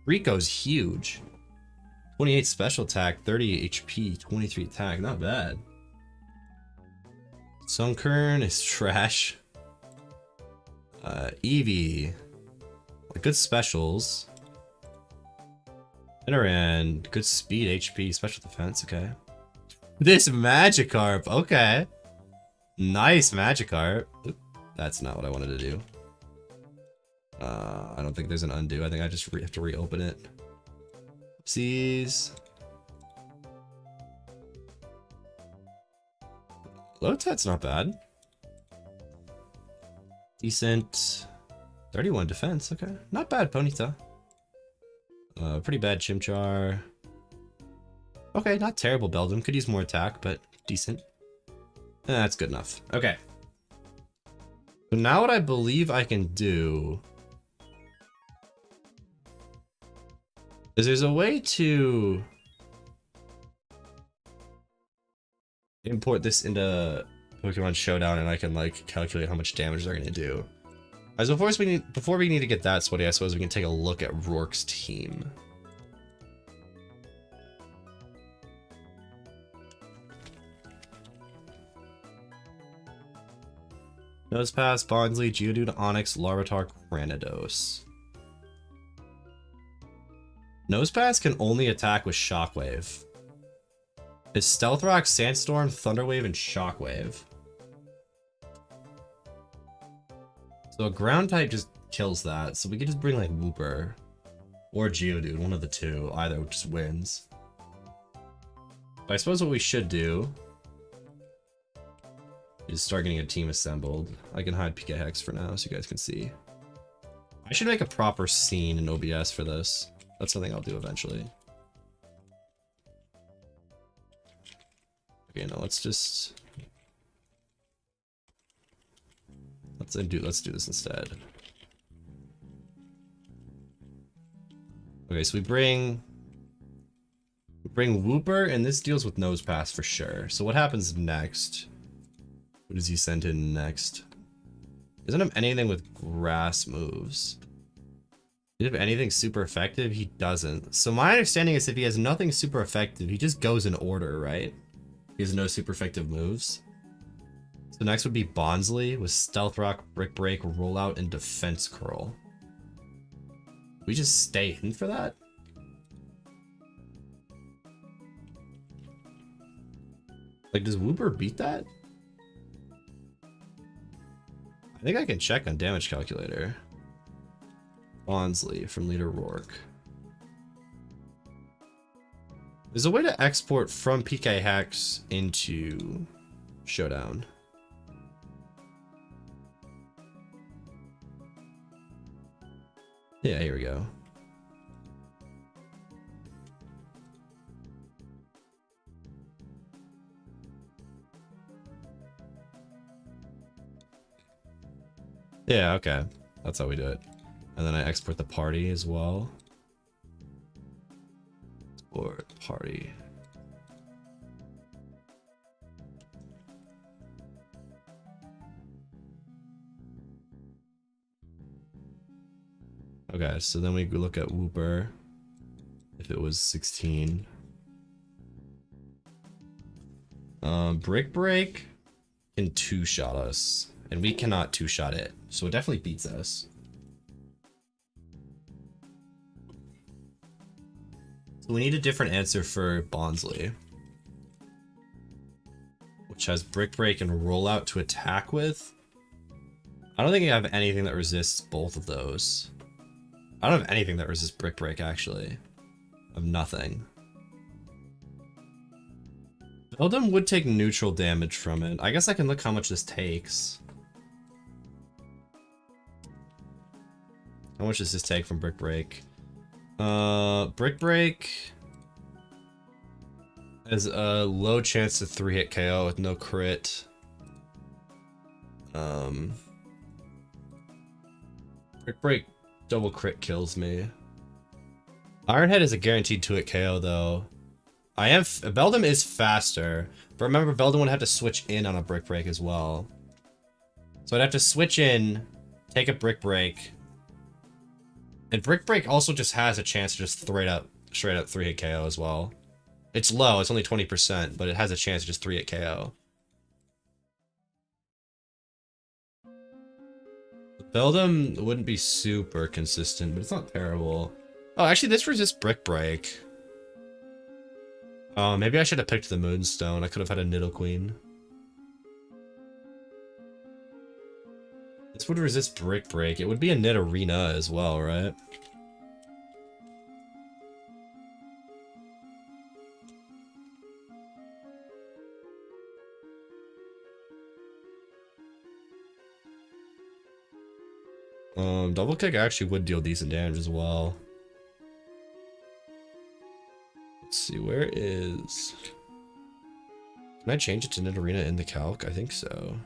Rico's huge. 28 special attack, 30 HP, 23 attack. Not bad. Sunkern is trash. Eevee. Good specials. Nidoran, good speed, HP, special defense. Okay. This Magikarp. Okay. Nice Magikarp. Oop, that's not what I wanted to do. I don't think there's an undo. I think I just have to reopen it. Oopsies. Low tat's not bad. Decent. 31 defense, okay. Not bad, Ponyta. Pretty bad Chimchar. Okay, not terrible Beldum. Could use more attack, but decent. That's good enough. Okay. So now what I believe I can do is there's a way to import this into Pokemon Showdown and I can like calculate how much damage they're gonna do. As before we need to get that sweaty, I suppose we can take a look at Rourke's team. Nosepass, Bonsly, Geodude, Onix, Larvitar, Granados. Nosepass can only attack with Shockwave. It's Stealth Rock, Sandstorm, Thunderwave, and Shockwave. So a ground type just kills that, so we could just bring like Wooper. Or Geodude, one of the two. Either just wins. But I suppose what we should do is start getting a team assembled. I can hide PK Hex for now so you guys can see. I should make a proper scene in OBS for this. That's something I'll do eventually. Okay, no, let's do this instead. Okay, so we bring Wooper, and this deals with Nosepass for sure. So what happens next? What does he send in next? Doesn't have anything with grass moves. Does he have anything super effective? He doesn't. So my understanding is if he has nothing super effective, he just goes in order, right? He has no super effective moves. So next would be Bonsly with Stealth Rock, Brick Break, Rollout, and Defense Curl. We just stay in for that? Like, does Wooper beat that? I think I can check on damage calculator. Bonsly from Leader Rourke. There's a way to export from PK Hex into Showdown. Yeah, here we go. Yeah, okay. That's how we do it. And then I export the party as well. Export party. Okay, so then we look at Wooper. If it was 16. Brick Break can two-shot us. And we cannot two-shot it. So it definitely beats us. So we need a different answer for Bonsly. Which has Brick Break and Rollout to attack with. I don't think I have anything that resists both of those. I don't have anything that resists Brick Break, actually. I have nothing. Beldum would take neutral damage from it. I guess I can look how much this takes. How much does this take from Brick Break? Brick Break has a low chance to 3-hit KO with no crit. Brick Break double crit kills me. Iron Head is a guaranteed 2-hit KO though. Beldum is faster, but remember Beldum would have to switch in on a Brick Break as well. So I'd have to switch in, take a Brick Break. And Brick Break also just has a chance to just straight up 3-hit KO as well. It's low, it's only 20%, but it has a chance to just 3-hit KO. Beldum wouldn't be super consistent, but it's not terrible. Oh, actually this resists Brick Break. Oh, maybe I should have picked the Moonstone. I could have had a Nidoqueen. This would resist Brick Break. It would be a Knit Arena as well, right? Double Kick actually would deal decent damage as well. Let's see, where is... Can I change it to Knit Arena in the calc? I think so.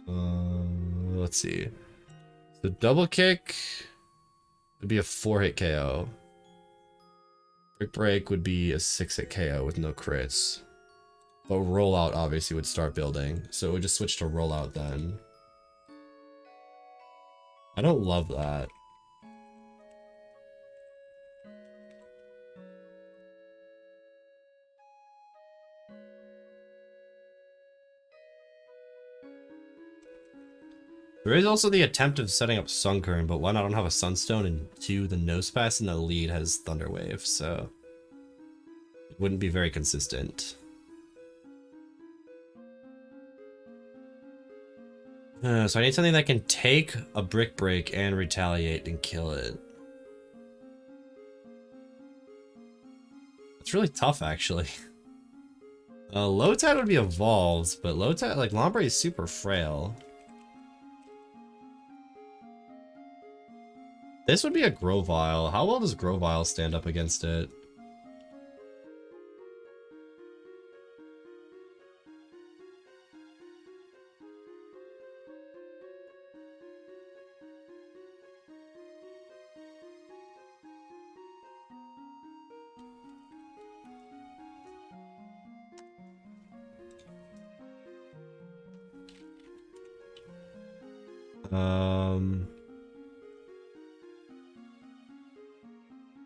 Let's see. The double kick would be a 4-hit KO. Brick Break would be a 6-hit KO with no crits. But rollout obviously would start building, so it would just switch to rollout then. I don't love that. There is also the attempt of setting up Sunkern, but one, I don't have a Sunstone, and two, the Nosepass in the lead has Thunder Wave, so it wouldn't be very consistent. So I need something that can take a Brick Break and retaliate and kill it. It's really tough, actually. Low Tide would be evolved, but Low Tide, like, Lombre is super frail. This would be a Grovyle. How well does Grovyle stand up against it?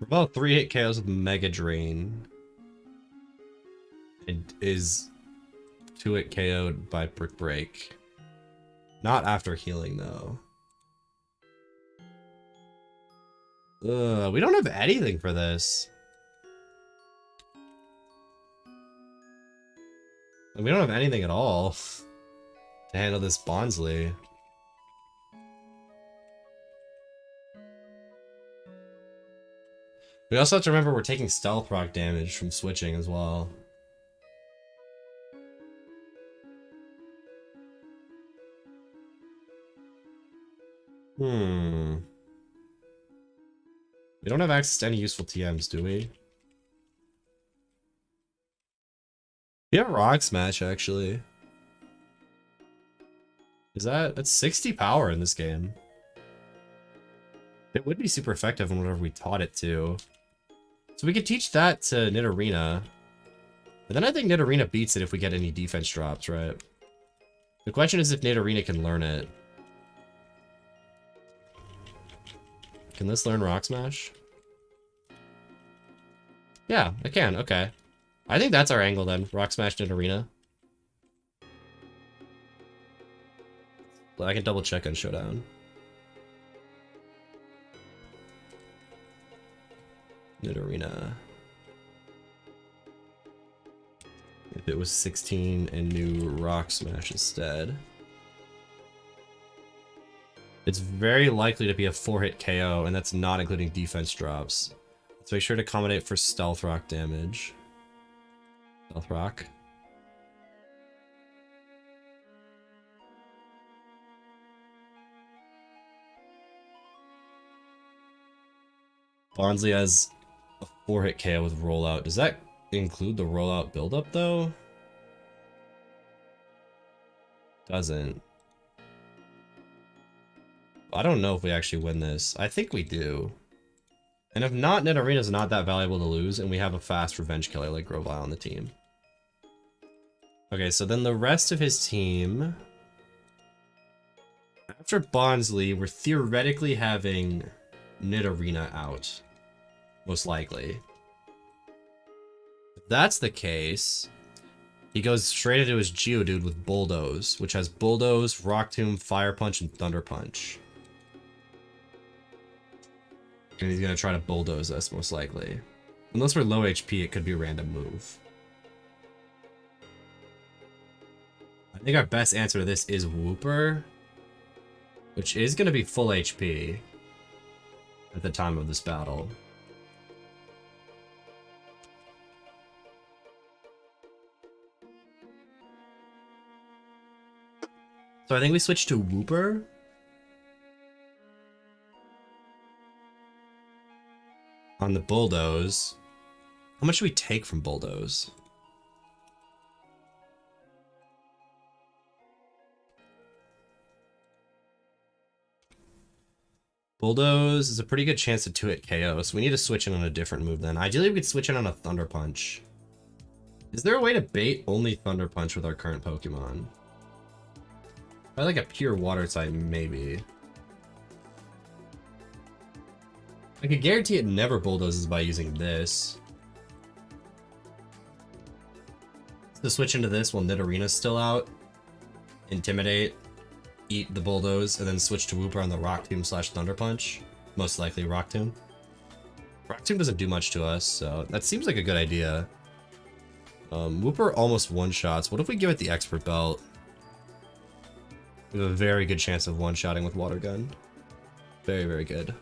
About 3-hit KOs with Mega Drain. It is 2-hit KO'd by Brick Break. Not after healing, though. We don't have anything for this. We don't have anything at all to handle this Bonsly. We also have to remember we're taking Stealth Rock damage from switching as well. We don't have access to any useful TMs, do we? We have Rock Smash, actually. That's 60 power in this game. It would be super effective whenever we taught it to. So we could teach that to Knit Arena. But then I think Knit Arena beats it if we get any defense drops, right? The question is if Knit Arena can learn it. Can this learn Rock Smash? Yeah, it can, okay. I think that's our angle then, Rock Smash Knit Arena. I can double check on Showdown. Knit Arena. If it was 16 and new Rock Smash instead. It's very likely to be a 4-hit KO, and that's not including defense drops. Let's make sure to accommodate for Stealth Rock damage. Stealth Rock. Bonsly has a 4-hit KO with rollout. Does that include the rollout buildup though? Doesn't. I don't know if we actually win this. I think we do. And if not, Knit Arena is not that valuable to lose, and we have a fast revenge killer like Grovyle on the team. Okay, so then the rest of his team... After Bonsly, we're theoretically having Knit Arena out. Most likely. If that's the case, He goes straight into his Geodude with Bulldoze, which has Bulldoze, Rock Tomb, Fire Punch, and Thunder Punch. And he's gonna try to Bulldoze us, most likely. Unless we're low HP, it could be a random move. I think our best answer to this is Wooper, which is gonna be full HP at the time of this battle. So I think we switch to Wooper. On the Bulldoze. How much should we take from Bulldoze? Bulldoze is a pretty good chance to 2-hit KO, so we need to switch in on a different move then. Ideally, we could switch in on a Thunder Punch. Is there a way to bait only Thunder Punch with our current Pokemon? I like a pure water type, maybe. I could guarantee it never bulldozes by using this. To switch into this while Nidorina's still out. Intimidate. Eat the Bulldoze, and then switch to Wooper on the Rock Tomb / Thunder Punch. Most likely Rock Tomb. Rock Tomb doesn't do much to us, so that seems like a good idea. Wooper almost one-shots. What if we give it the Expert Belt? We have a very good chance of one-shotting with Water Gun. Very, very good.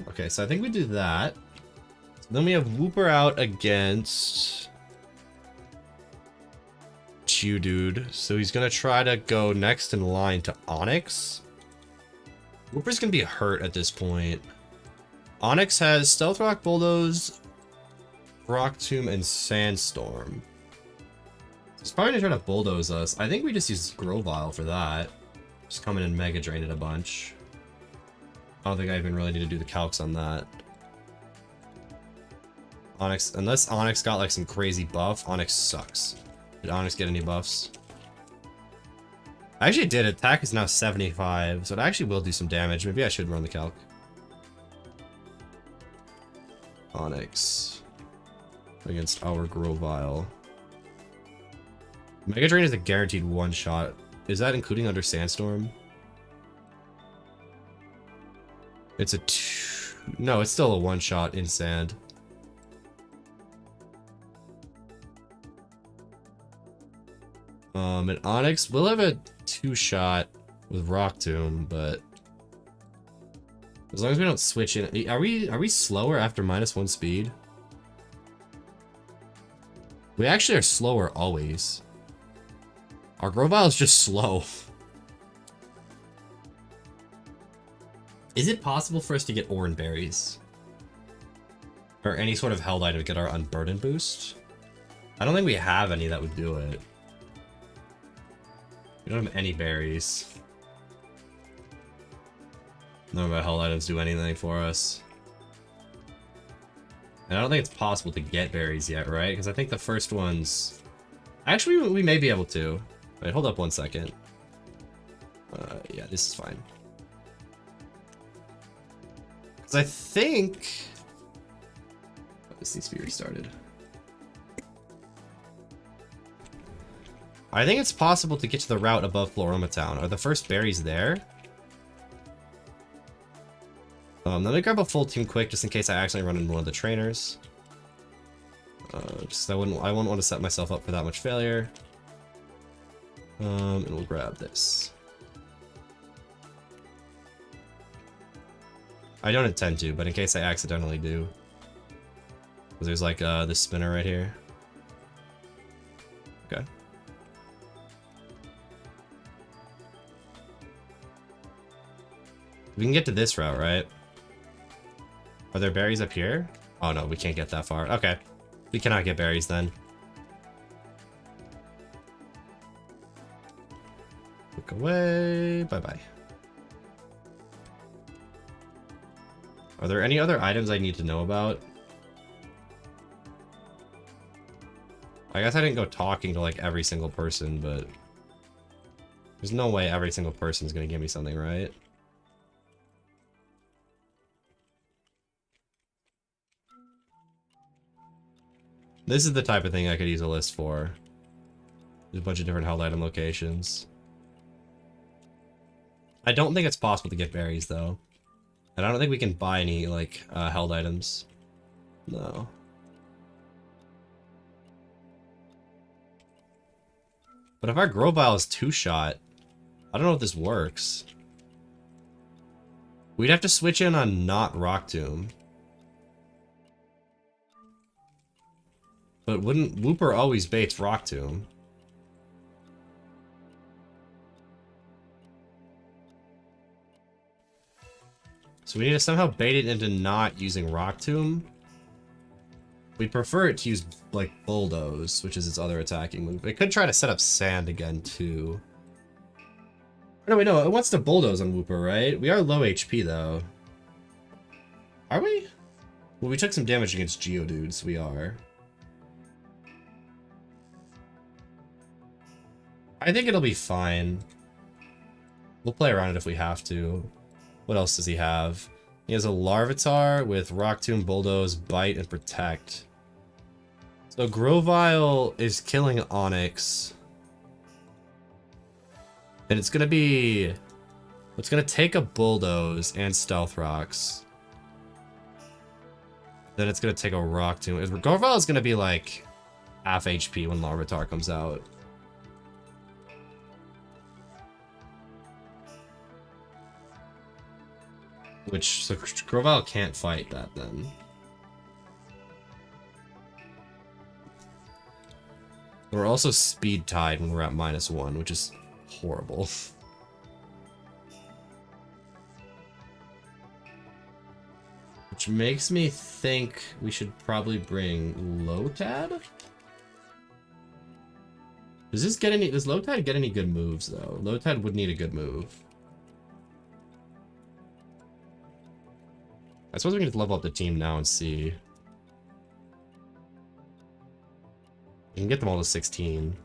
Okay, so I think we do that. So then we have Wooper out against Geodude. So he's gonna try to go next in line to Onix. Wooper's gonna be hurt at this point. Onix has Stealth Rock, Bulldoze, Rock Tomb, and Sandstorm. He's probably gonna try to Bulldoze us. I think we just use Grovyle for that. Just come in and Mega Drain it a bunch. I don't think I even really need to do the calcs on that. Onix, unless Onix got like some crazy buff, Onix sucks. Did Onix get any buffs? I actually did. Attack is now 75, so it actually will do some damage. Maybe I should run the calc. Onix against our Grovyle. Mega Drain is a guaranteed one-shot. Is that including under Sandstorm? It's a no, it's still a one-shot in Sand. And Onix will have a 2-shot with Rock Tomb, but as long as we don't switch in, are we slower after -1 speed? We actually are slower always. Our Grovyle is just slow. Is it possible for us to get Oran Berries? Or any sort of held item to get our Unburden boost? I don't think we have any that would do it. We don't have any berries. None of our held items do anything for us. And I don't think it's possible to get berries yet, right? Because I think the first ones... Actually, we may be able to. Wait, hold up 1 second. Yeah, this is fine. Because I think... Oh, this needs to be restarted. I think it's possible to get to the route above Floroma Town. Are the first berries there? Let me grab a full team quick, just in case I accidentally run into one of the trainers. Just I wouldn't want to set myself up for that much failure. And we'll grab this. I don't intend to, but in case I accidentally do. Because there's like this spinner right here. Okay. We can get to this route, right? Are there berries up here? Oh no, we can't get that far. Okay. We cannot get berries then. Look away. Bye-bye. Are there any other items I need to know about? I guess I didn't go talking to, like, every single person, but... There's no way every single person is going to give me something, right? This is the type of thing I could use a list for. There's a bunch of different held item locations. I don't think it's possible to get berries, though. And I don't think we can buy any, like, held items. No. But if our grow vial is 2-shot, I don't know if this works. We'd have to switch in on not Rock Tomb. But wouldn't Wooper always baits Rock Tomb? So we need to somehow bait it into not using Rock Tomb. We'd prefer it to use, like, Bulldoze, which is its other attacking move. It could try to set up Sand again, too. No, wait, no, it wants to Bulldoze on Wooper, right? We are low HP, though. Are we? Well, we took some damage against Geodude, so we are. I think it'll be fine. We'll play around it if we have to. What else does he have? He has a Larvitar with Rock Tomb, Bulldoze, Bite, and Protect. So Grovyle is killing Onyx. And it's gonna be... It's gonna take a Bulldoze and Stealth Rocks. Then it's gonna take a Rock Tomb. Grovyle is gonna be like half HP when Larvitar comes out. Which, so Grovyle can't fight that then. We're also speed tied when we're at -1, which is horrible. Which makes me think we should probably bring Lotad? Does Lotad get any good moves though? Lotad would need a good move. I suppose we can just level up the team now and see. We can get them all to 16.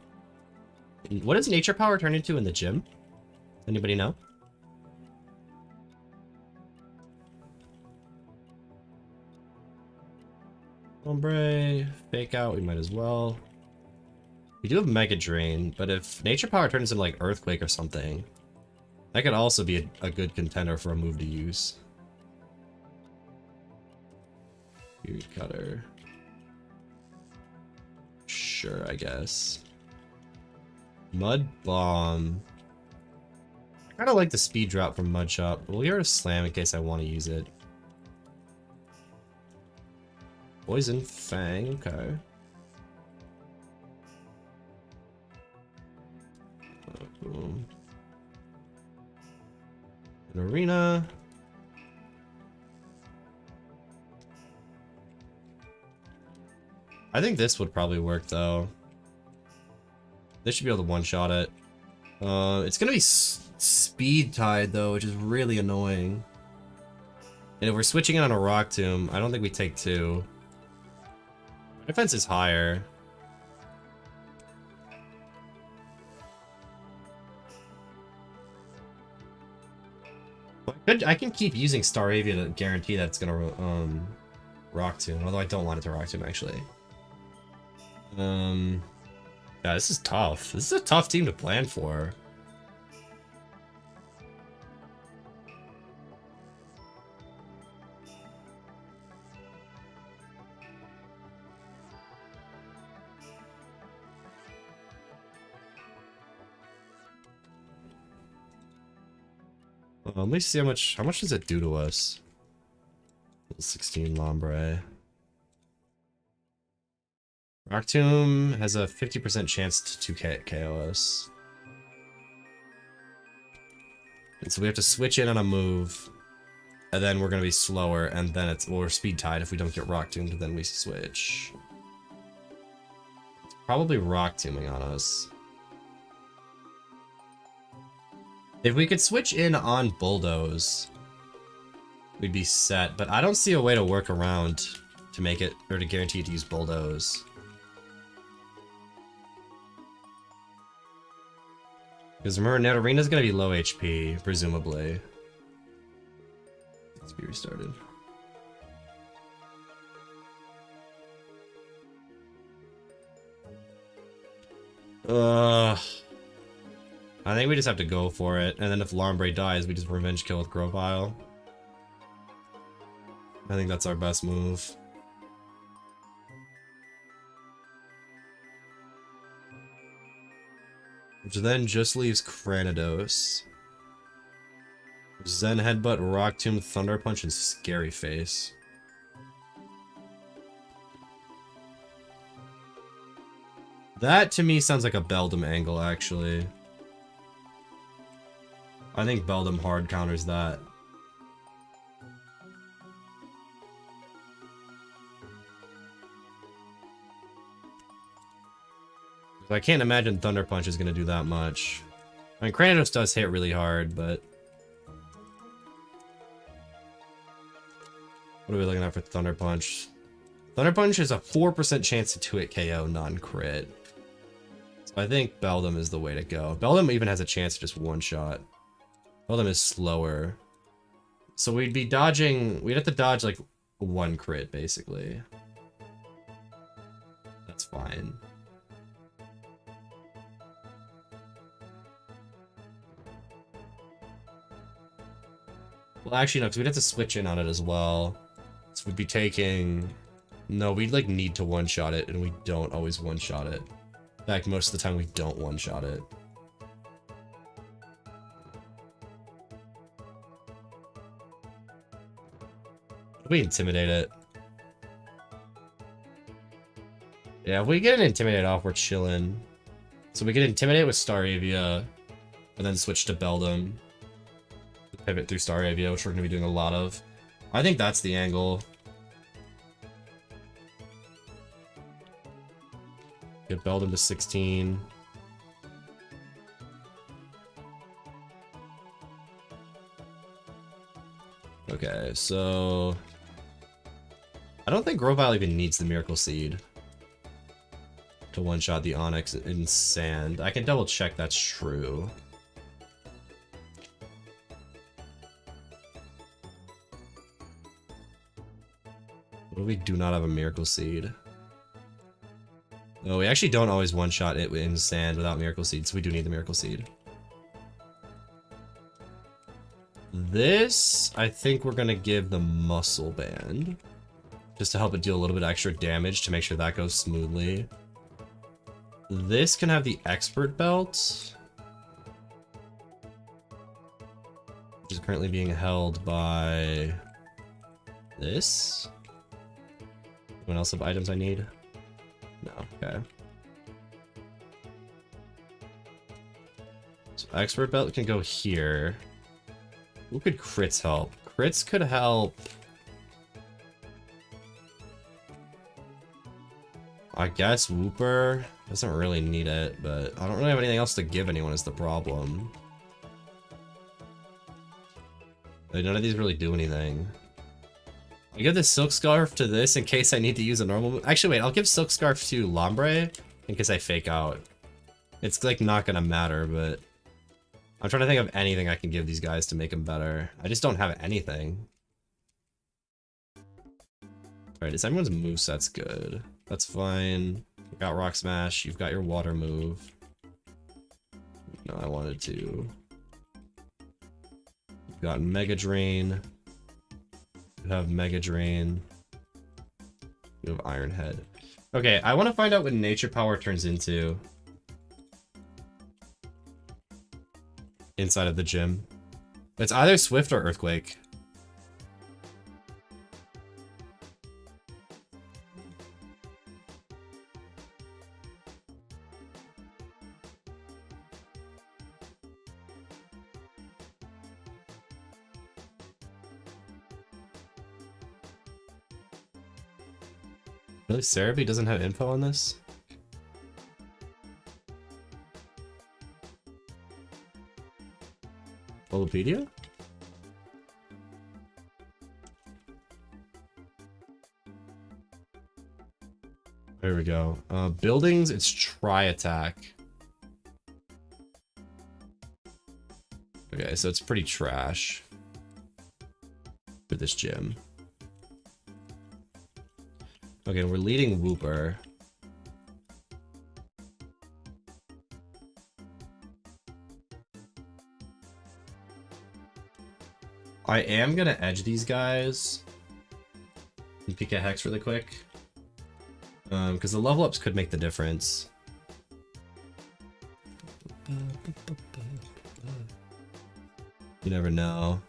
What does Nature Power turn into in the gym? Anybody know? Ombre, Fake Out, we might as well. We do have Mega Drain, but if Nature Power turns into like Earthquake or something, that could also be a good contender for a move to use. Fury Cutter. Sure, I guess. Mud Bomb. I kind of like the speed drop from Mud Chop, but we'll get rid of Slam in case I want to use it. Poison Fang, okay. Boom. An Arena. I think this would probably work though. This should be able to one-shot it. It's gonna be speed tied though, which is really annoying. And if we're switching it on a Rock Tomb, I don't think we take 2. Our defense is higher. I can keep using Staravia to guarantee that it's gonna Rock Tomb, although I don't want it to Rock Tomb actually. Yeah, this is tough. This is a tough team to plan for. Let me see how much does it do to us? 16 Lombre. Rock Tomb has a 50% chance to KO us. And so we have to switch in on a move, and then we're gonna be slower, and then we're speed tied if we don't get Rock Tombed, then we switch. It's probably Rock Tombing on us. If we could switch in on Bulldoze, we'd be set, but I don't see a way to work around to make it, or to guarantee it to use bulldoze. Because remember, Natarina's gonna be low HP, presumably. Let's be restarted. I think we just have to go for it, and then if Lombre dies, we just revenge kill with Grovile. I think that's our best move. Which then just leaves Cranidos. Zen Headbutt, Rock Tomb, Thunder Punch, and Scary Face. That to me sounds like a Beldum angle, actually. I think Beldum hard counters that. I can't imagine Thunder Punch is going to do that much. I mean, Cranidos does hit really hard, but... What are we looking at for Thunder Punch? Thunder Punch is a 4% chance to 2-hit KO non-crit. So I think Beldum is the way to go. Beldum even has a chance to just one-shot. Beldum is slower. So we'd be dodging... We'd have to dodge, like, 1 crit, basically. That's fine. Well, actually, no, because we'd have to switch in on it as well. So we'd be taking... No, we'd, like, need to one-shot it, and we don't always one-shot it. In fact, most of the time we don't one-shot it. We intimidate it. Yeah, if we get an Intimidate off, we're chilling. So we can Intimidate with Staravia, and then switch to Beldum. Pivot through Staravia, which we're going to be doing a lot of. I think that's the angle. Get Beldum to 16. Okay, so... I don't think Grovile even needs the Miracle Seed to one-shot the Onyx in Sand. I can double check that's true. But we do not have a Miracle Seed. No, we actually don't always one-shot it in Sand without Miracle Seed, so we do need the Miracle Seed. This, I think we're gonna give the Muscle Band. Just to help it deal a little bit extra damage to make sure that goes smoothly. This can have the Expert Belt. Which is currently being held by... this? Anyone else have items I need? No, okay. So Expert Belt can go here. Who could crits help? Crits could help... I guess Wooper doesn't really need it, but I don't really have anything else to give anyone is the problem. Like, none of these really do anything. I'll give the Silk Scarf to this in case I need to use a normal move. Actually, wait, I'll give Silk Scarf to Lombre in case I fake out. It's, like, not gonna matter, but... I'm trying to think of anything I can give these guys to make them better. I just don't have anything. Alright, is everyone's moveset's good? That's fine. You got Rock Smash, you've got your water move. No, I wanted to. You've got Mega Drain. You have Mega Drain. You have Iron Head. Okay, I want to find out what Nature Power turns into. Inside of the gym. It's either Swift or Earthquake. Really? Cerebi doesn't have info on this? Bulbapedia? There we go. Buildings, it's tri-attack. Okay, so it's pretty trash for this gym. Okay, we're leading Wooper. I am gonna edge these guys and peek at Hex really quick. Because the level ups could make the difference. You never know.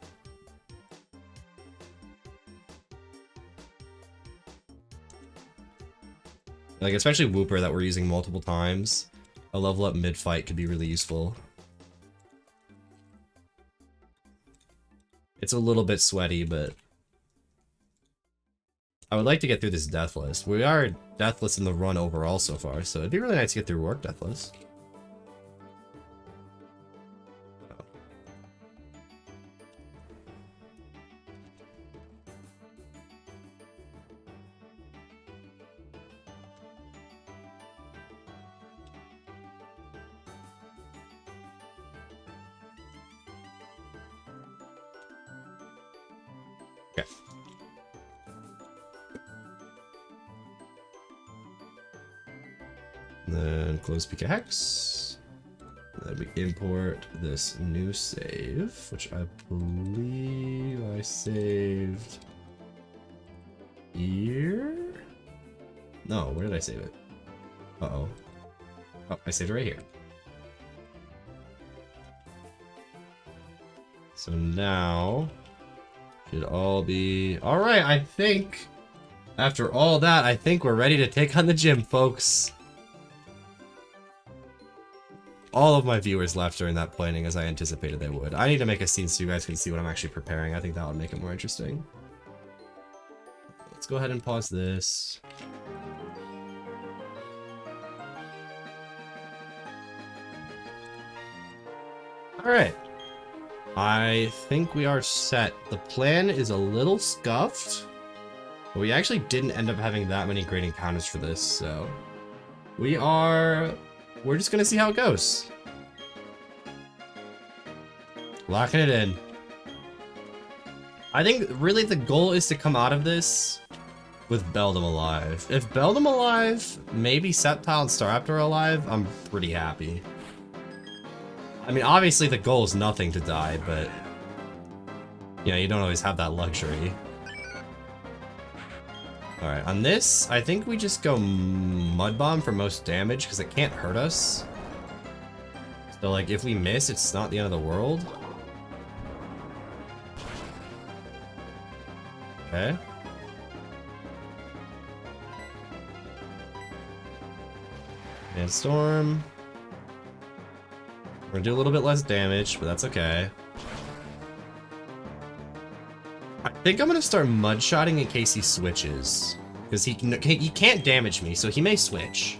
Like, especially Wooper that we're using multiple times. A level up mid-fight could be really useful. It's a little bit sweaty, but I would like to get through this deathless. We are deathless in the run overall so far, so it'd be really nice to get through work deathless. Okay. Then close Pika Hex. Then we import this new save, which I believe I saved here. No, where did I save it? Uh-oh. Oh, I saved it right here. So now should all be all right. I think after all that, I think we're ready to take on the gym, folks. All of my viewers left during that planning as I anticipated they would. I need to make a scene so you guys can see what I'm actually preparing. I think that would make it more interesting. Let's go ahead and pause this. All right. I think we are set. The plan is a little scuffed, but we actually didn't end up having that many great encounters for this, so we're just gonna see how it goes. Locking it in. I think really the goal is to come out of this with Beldam alive. If Beldam alive, maybe Sceptile and Staraptor are alive, I'm pretty happy. I mean, obviously the goal is nothing to die, but you know, you don't always have that luxury. Alright, on this, I think we just go Mud Bomb for most damage, because it can't hurt us. So, like, if we miss, it's not the end of the world. Okay. And Storm. We're gonna do a little bit less damage, but that's okay. I think I'm gonna start mudshotting in case he switches, because he can't damage me, so he may switch.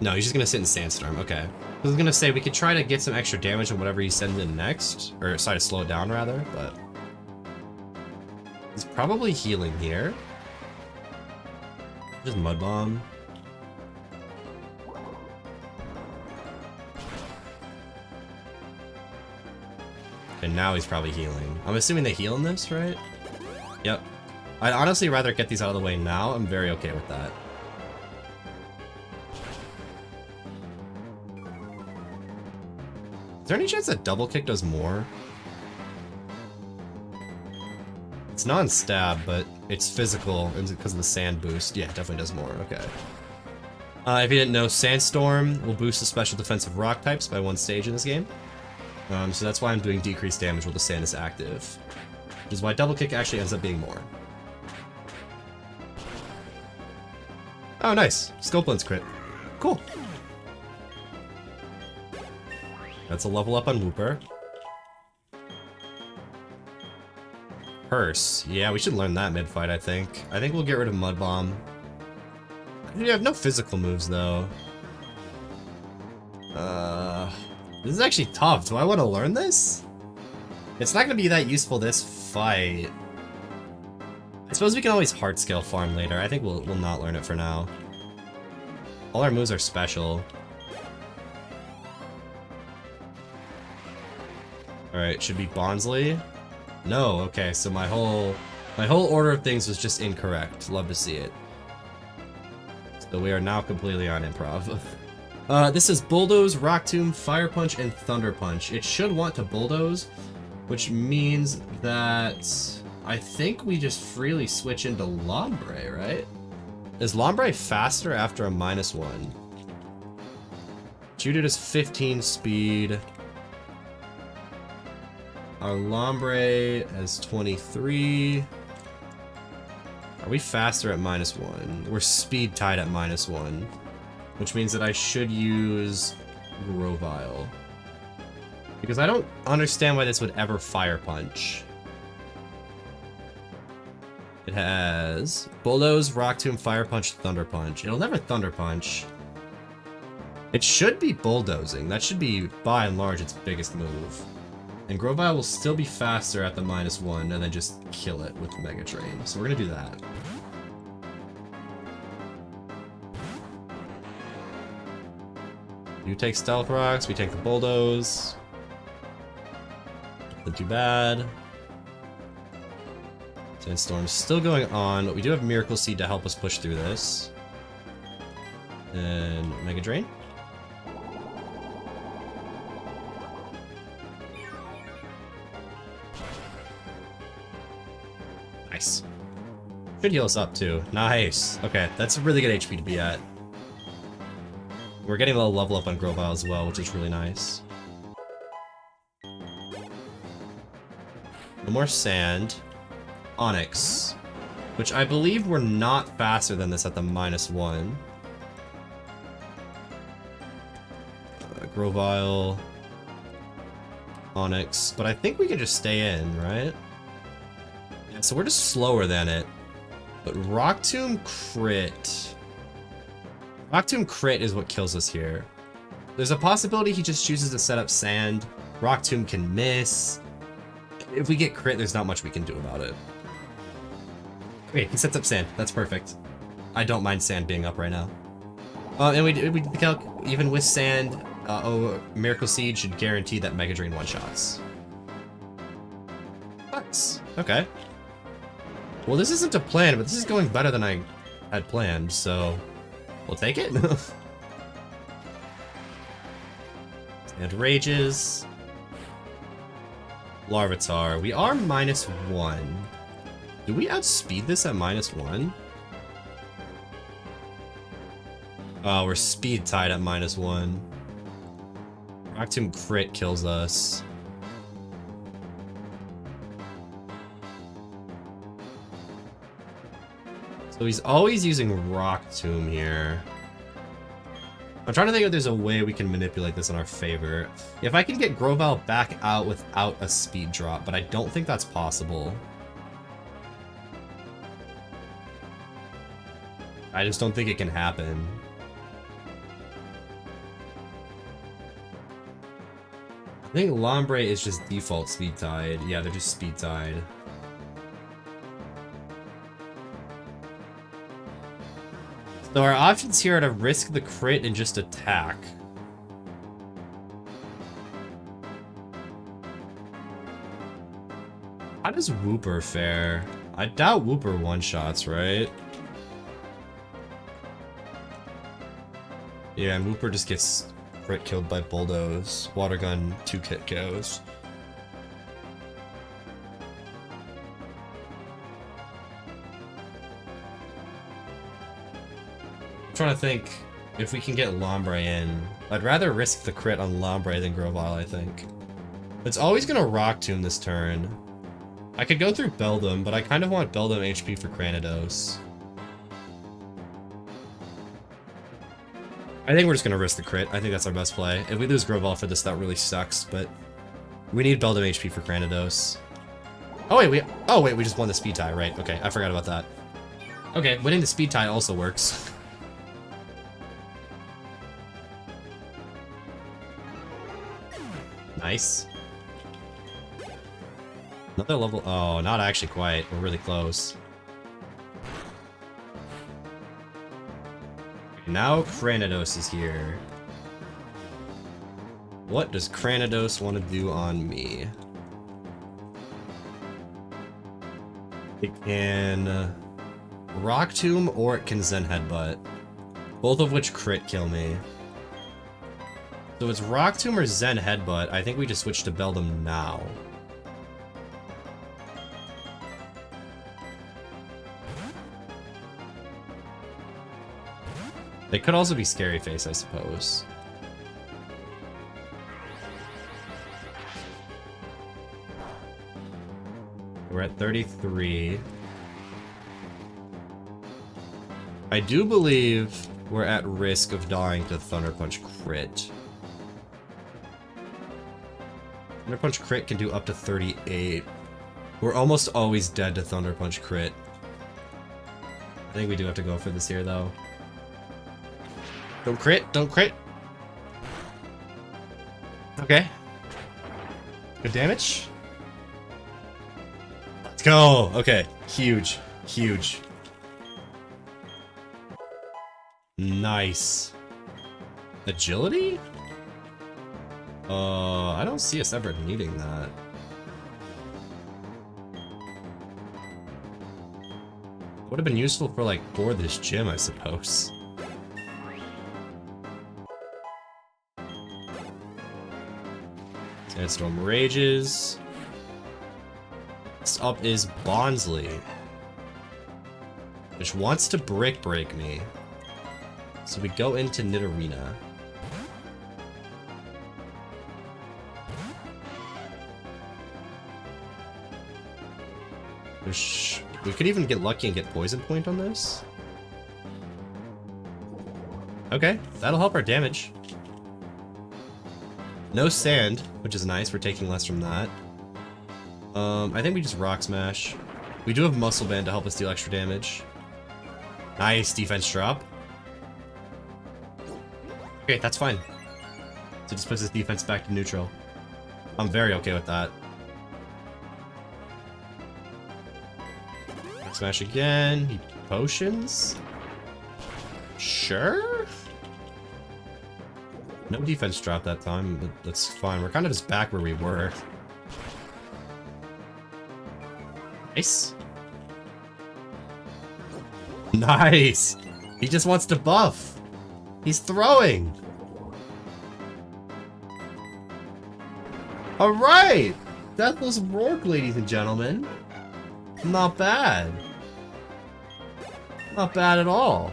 No, he's just gonna sit in Sandstorm. Okay. I was gonna say we could try to get some extra damage on whatever he sends in next, or try to slow it down rather, but he's probably healing here. Just Mud Bomb. And now he's probably healing. I'm assuming they heal in this, right? Yep. I'd honestly rather get these out of the way now. I'm very okay with that. Is there any chance that double kick does more? It's non-stab, but it's physical because of the sand boost. Yeah, it definitely does more. Okay. If you didn't know, Sandstorm will boost the special defensive rock types by 1 stage in this game. So that's why I'm doing decreased damage while the sand is active. Which is why double kick actually ends up being more. Oh, nice. Scope Lens crit. Cool. That's a level up on Wooper. Purse. Yeah, we should learn that mid-fight, I think. I think we'll get rid of Mud Bomb. We have no physical moves, though. This is actually tough. Do I want to learn this? It's not going to be that useful this fight. I suppose we can always hard scale farm later. I think we'll not learn it for now. All our moves are special. Alright, should be Bonsly. No, okay, so my whole order of things was just incorrect. Love to see it. So we are now completely on improv. This is Bulldoze, Rock Tomb, Fire Punch, and Thunder Punch. It should want to Bulldoze, which means that I think we just freely switch into Lombre, right? Is Lombre faster after a -1? Judith is 15 speed. Our Lombre has 23. Are we faster at -1? We're speed tied at -1, which means that I should use Grovyle. Because I don't understand why this would ever Fire Punch. It has Bulldoze, Rock Tomb, Fire Punch, Thunder Punch. It'll never Thunder Punch. It should be Bulldozing. That should be, by and large, its biggest move. And Grovyle will still be faster at the -1 and then just kill it with Mega Train. So we're gonna do that. You take Stealth Rocks, we take the Bulldoze. Not too bad. Sandstorm's still going on, but we do have Miracle Seed to help us push through this. And Mega Drain. Nice. Should heal us up too. Nice. Okay, that's a really good HP to be at. We're getting a little level up on Grovyle as well, which is really nice. No more sand. Onyx. Which I believe we're not faster than this at the -1. Grovyle. Onyx. But I think we can just stay in, right? Yeah, so we're just slower than it. But Rock Tomb crit. Rock Tomb crit is what kills us here. There's a possibility he just chooses to set up sand. Rock Tomb can miss. If we get crit, there's not much we can do about it. Okay, he sets up sand. That's perfect. I don't mind sand being up right now. And we did the calc. Even with sand, Miracle Seed should guarantee that Mega Drain one-shots. Nice. Okay. Well, this isn't a plan, but this is going better than I had planned, so we'll take it. And rages. Larvitar. We are -1. Do we outspeed this at -1? Oh, we're speed tied at -1. Rock Tomb crit kills us. So he's always using Rock Tomb here. I'm trying to think if there's a way we can manipulate this in our favor. If I can get Grovyle back out without a speed drop, but I don't think that's possible. I just don't think it can happen. I think Lombre is just default speed tied. Yeah, they're just speed tied. So our options here are to risk the crit and just attack. How does Wooper fare? I doubt Wooper one-shots, right? Yeah, and Wooper just gets crit killed by Bulldoze. Water Gun, 2 kit goes. I'm trying to think if we can get Lombre in. I'd rather risk the crit on Lombre than Grovyle, I think. It's always gonna Rock Tomb this turn. I could go through Beldum, but I kind of want Beldum HP for Cranidos. I think we're just gonna risk the crit. I think that's our best play. If we lose Grovyle for this, that really sucks, but we need Beldum HP for Cranidos. Oh wait, we just won the speed tie, right? Okay, I forgot about that. Okay, winning the speed tie also works. Nice. Another level. Oh, not actually quite. We're really close. Now Cranidos is here. What does Cranidos want to do on me? It can Rock Tomb or it can Zen Headbutt. Both of which crit kill me. So it's Rock Tomb or Zen Headbutt. I think we just switch to Beldum now. They could also be Scary Face, I suppose. We're at 33. I do believe we're at risk of dying to Thunder Punch crit. Thunder Punch crit can do up to 38. We're almost always dead to Thunder Punch crit. I think we do have to go for this here, though. Don't crit, don't crit. Okay. Good damage. Let's go. Okay, huge, huge. Nice. Agility? I don't see us ever needing that. Would have been useful for, like, for this gym, I suppose. Sandstorm rages. Next up is Bonsly, which wants to brick break me. So we go into Nidorina. We could even get lucky and get Poison Point on this. Okay, that'll help our damage. No sand, which is nice. We're taking less from that. I think we just Rock Smash. We do have Muscle Band to help us deal extra damage. Nice defense drop. Okay, that's fine. So it just puts his defense back to neutral. I'm very okay with that. Smash again. He potions? Sure? No defense drop that time, but that's fine. We're kind of just back where we were. Nice. Nice! He just wants to buff. He's throwing. Alright! Deathless Rourke, ladies and gentlemen. Not bad. Not bad at all.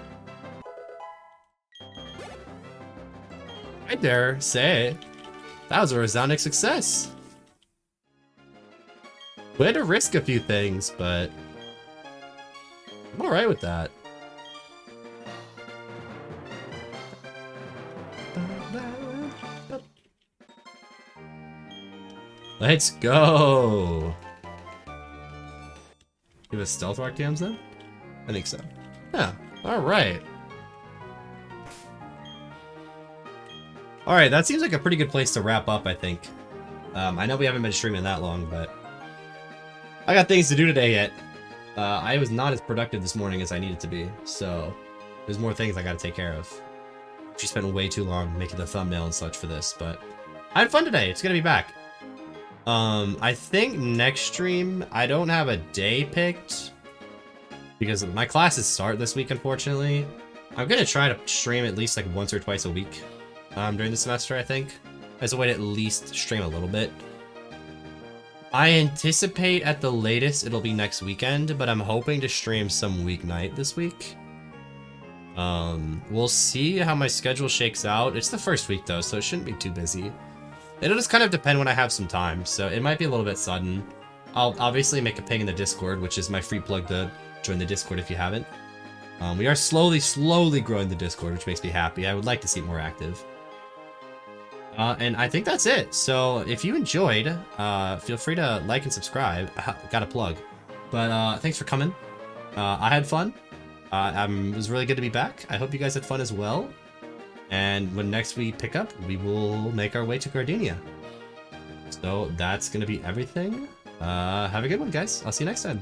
I dare say that was a resounding success. We had to risk a few things, but I'm alright with that. Let's go! Give us Stealth Rock Dams then? I think so. Yeah, alright. Alright, that seems like a pretty good place to wrap up, I think. I know we haven't been streaming that long, but I got things to do today yet. I was not as productive this morning as I needed to be, so there's more things I gotta take care of. She spent way too long making the thumbnail and such for this, but I had fun today. It's gonna be back. I think next stream, I don't have a day picked because my classes start this week, unfortunately. I'm gonna try to stream at least like once or twice a week during the semester, I think, as a way to at least stream a little bit. I anticipate at the latest it'll be next weekend, but I'm hoping to stream some weeknight this week. We'll see how my schedule shakes out. It's the first week though, so it shouldn't be too busy. It'll just kind of depend when I have some time, so it might be a little bit sudden. I'll obviously make a ping in the Discord, which is my free plug to join the Discord if you haven't. We are slowly growing the Discord, which makes me happy. I would like to see it more active. And I think that's it. So if you enjoyed, feel free to like and subscribe. Got a plug. But thanks for coming. I had fun. It was really good to be back. I hope you guys had fun as well. And when next we pick up, we will make our way to Gardenia. So that's going to be everything. Have a good one, guys. I'll see you next time.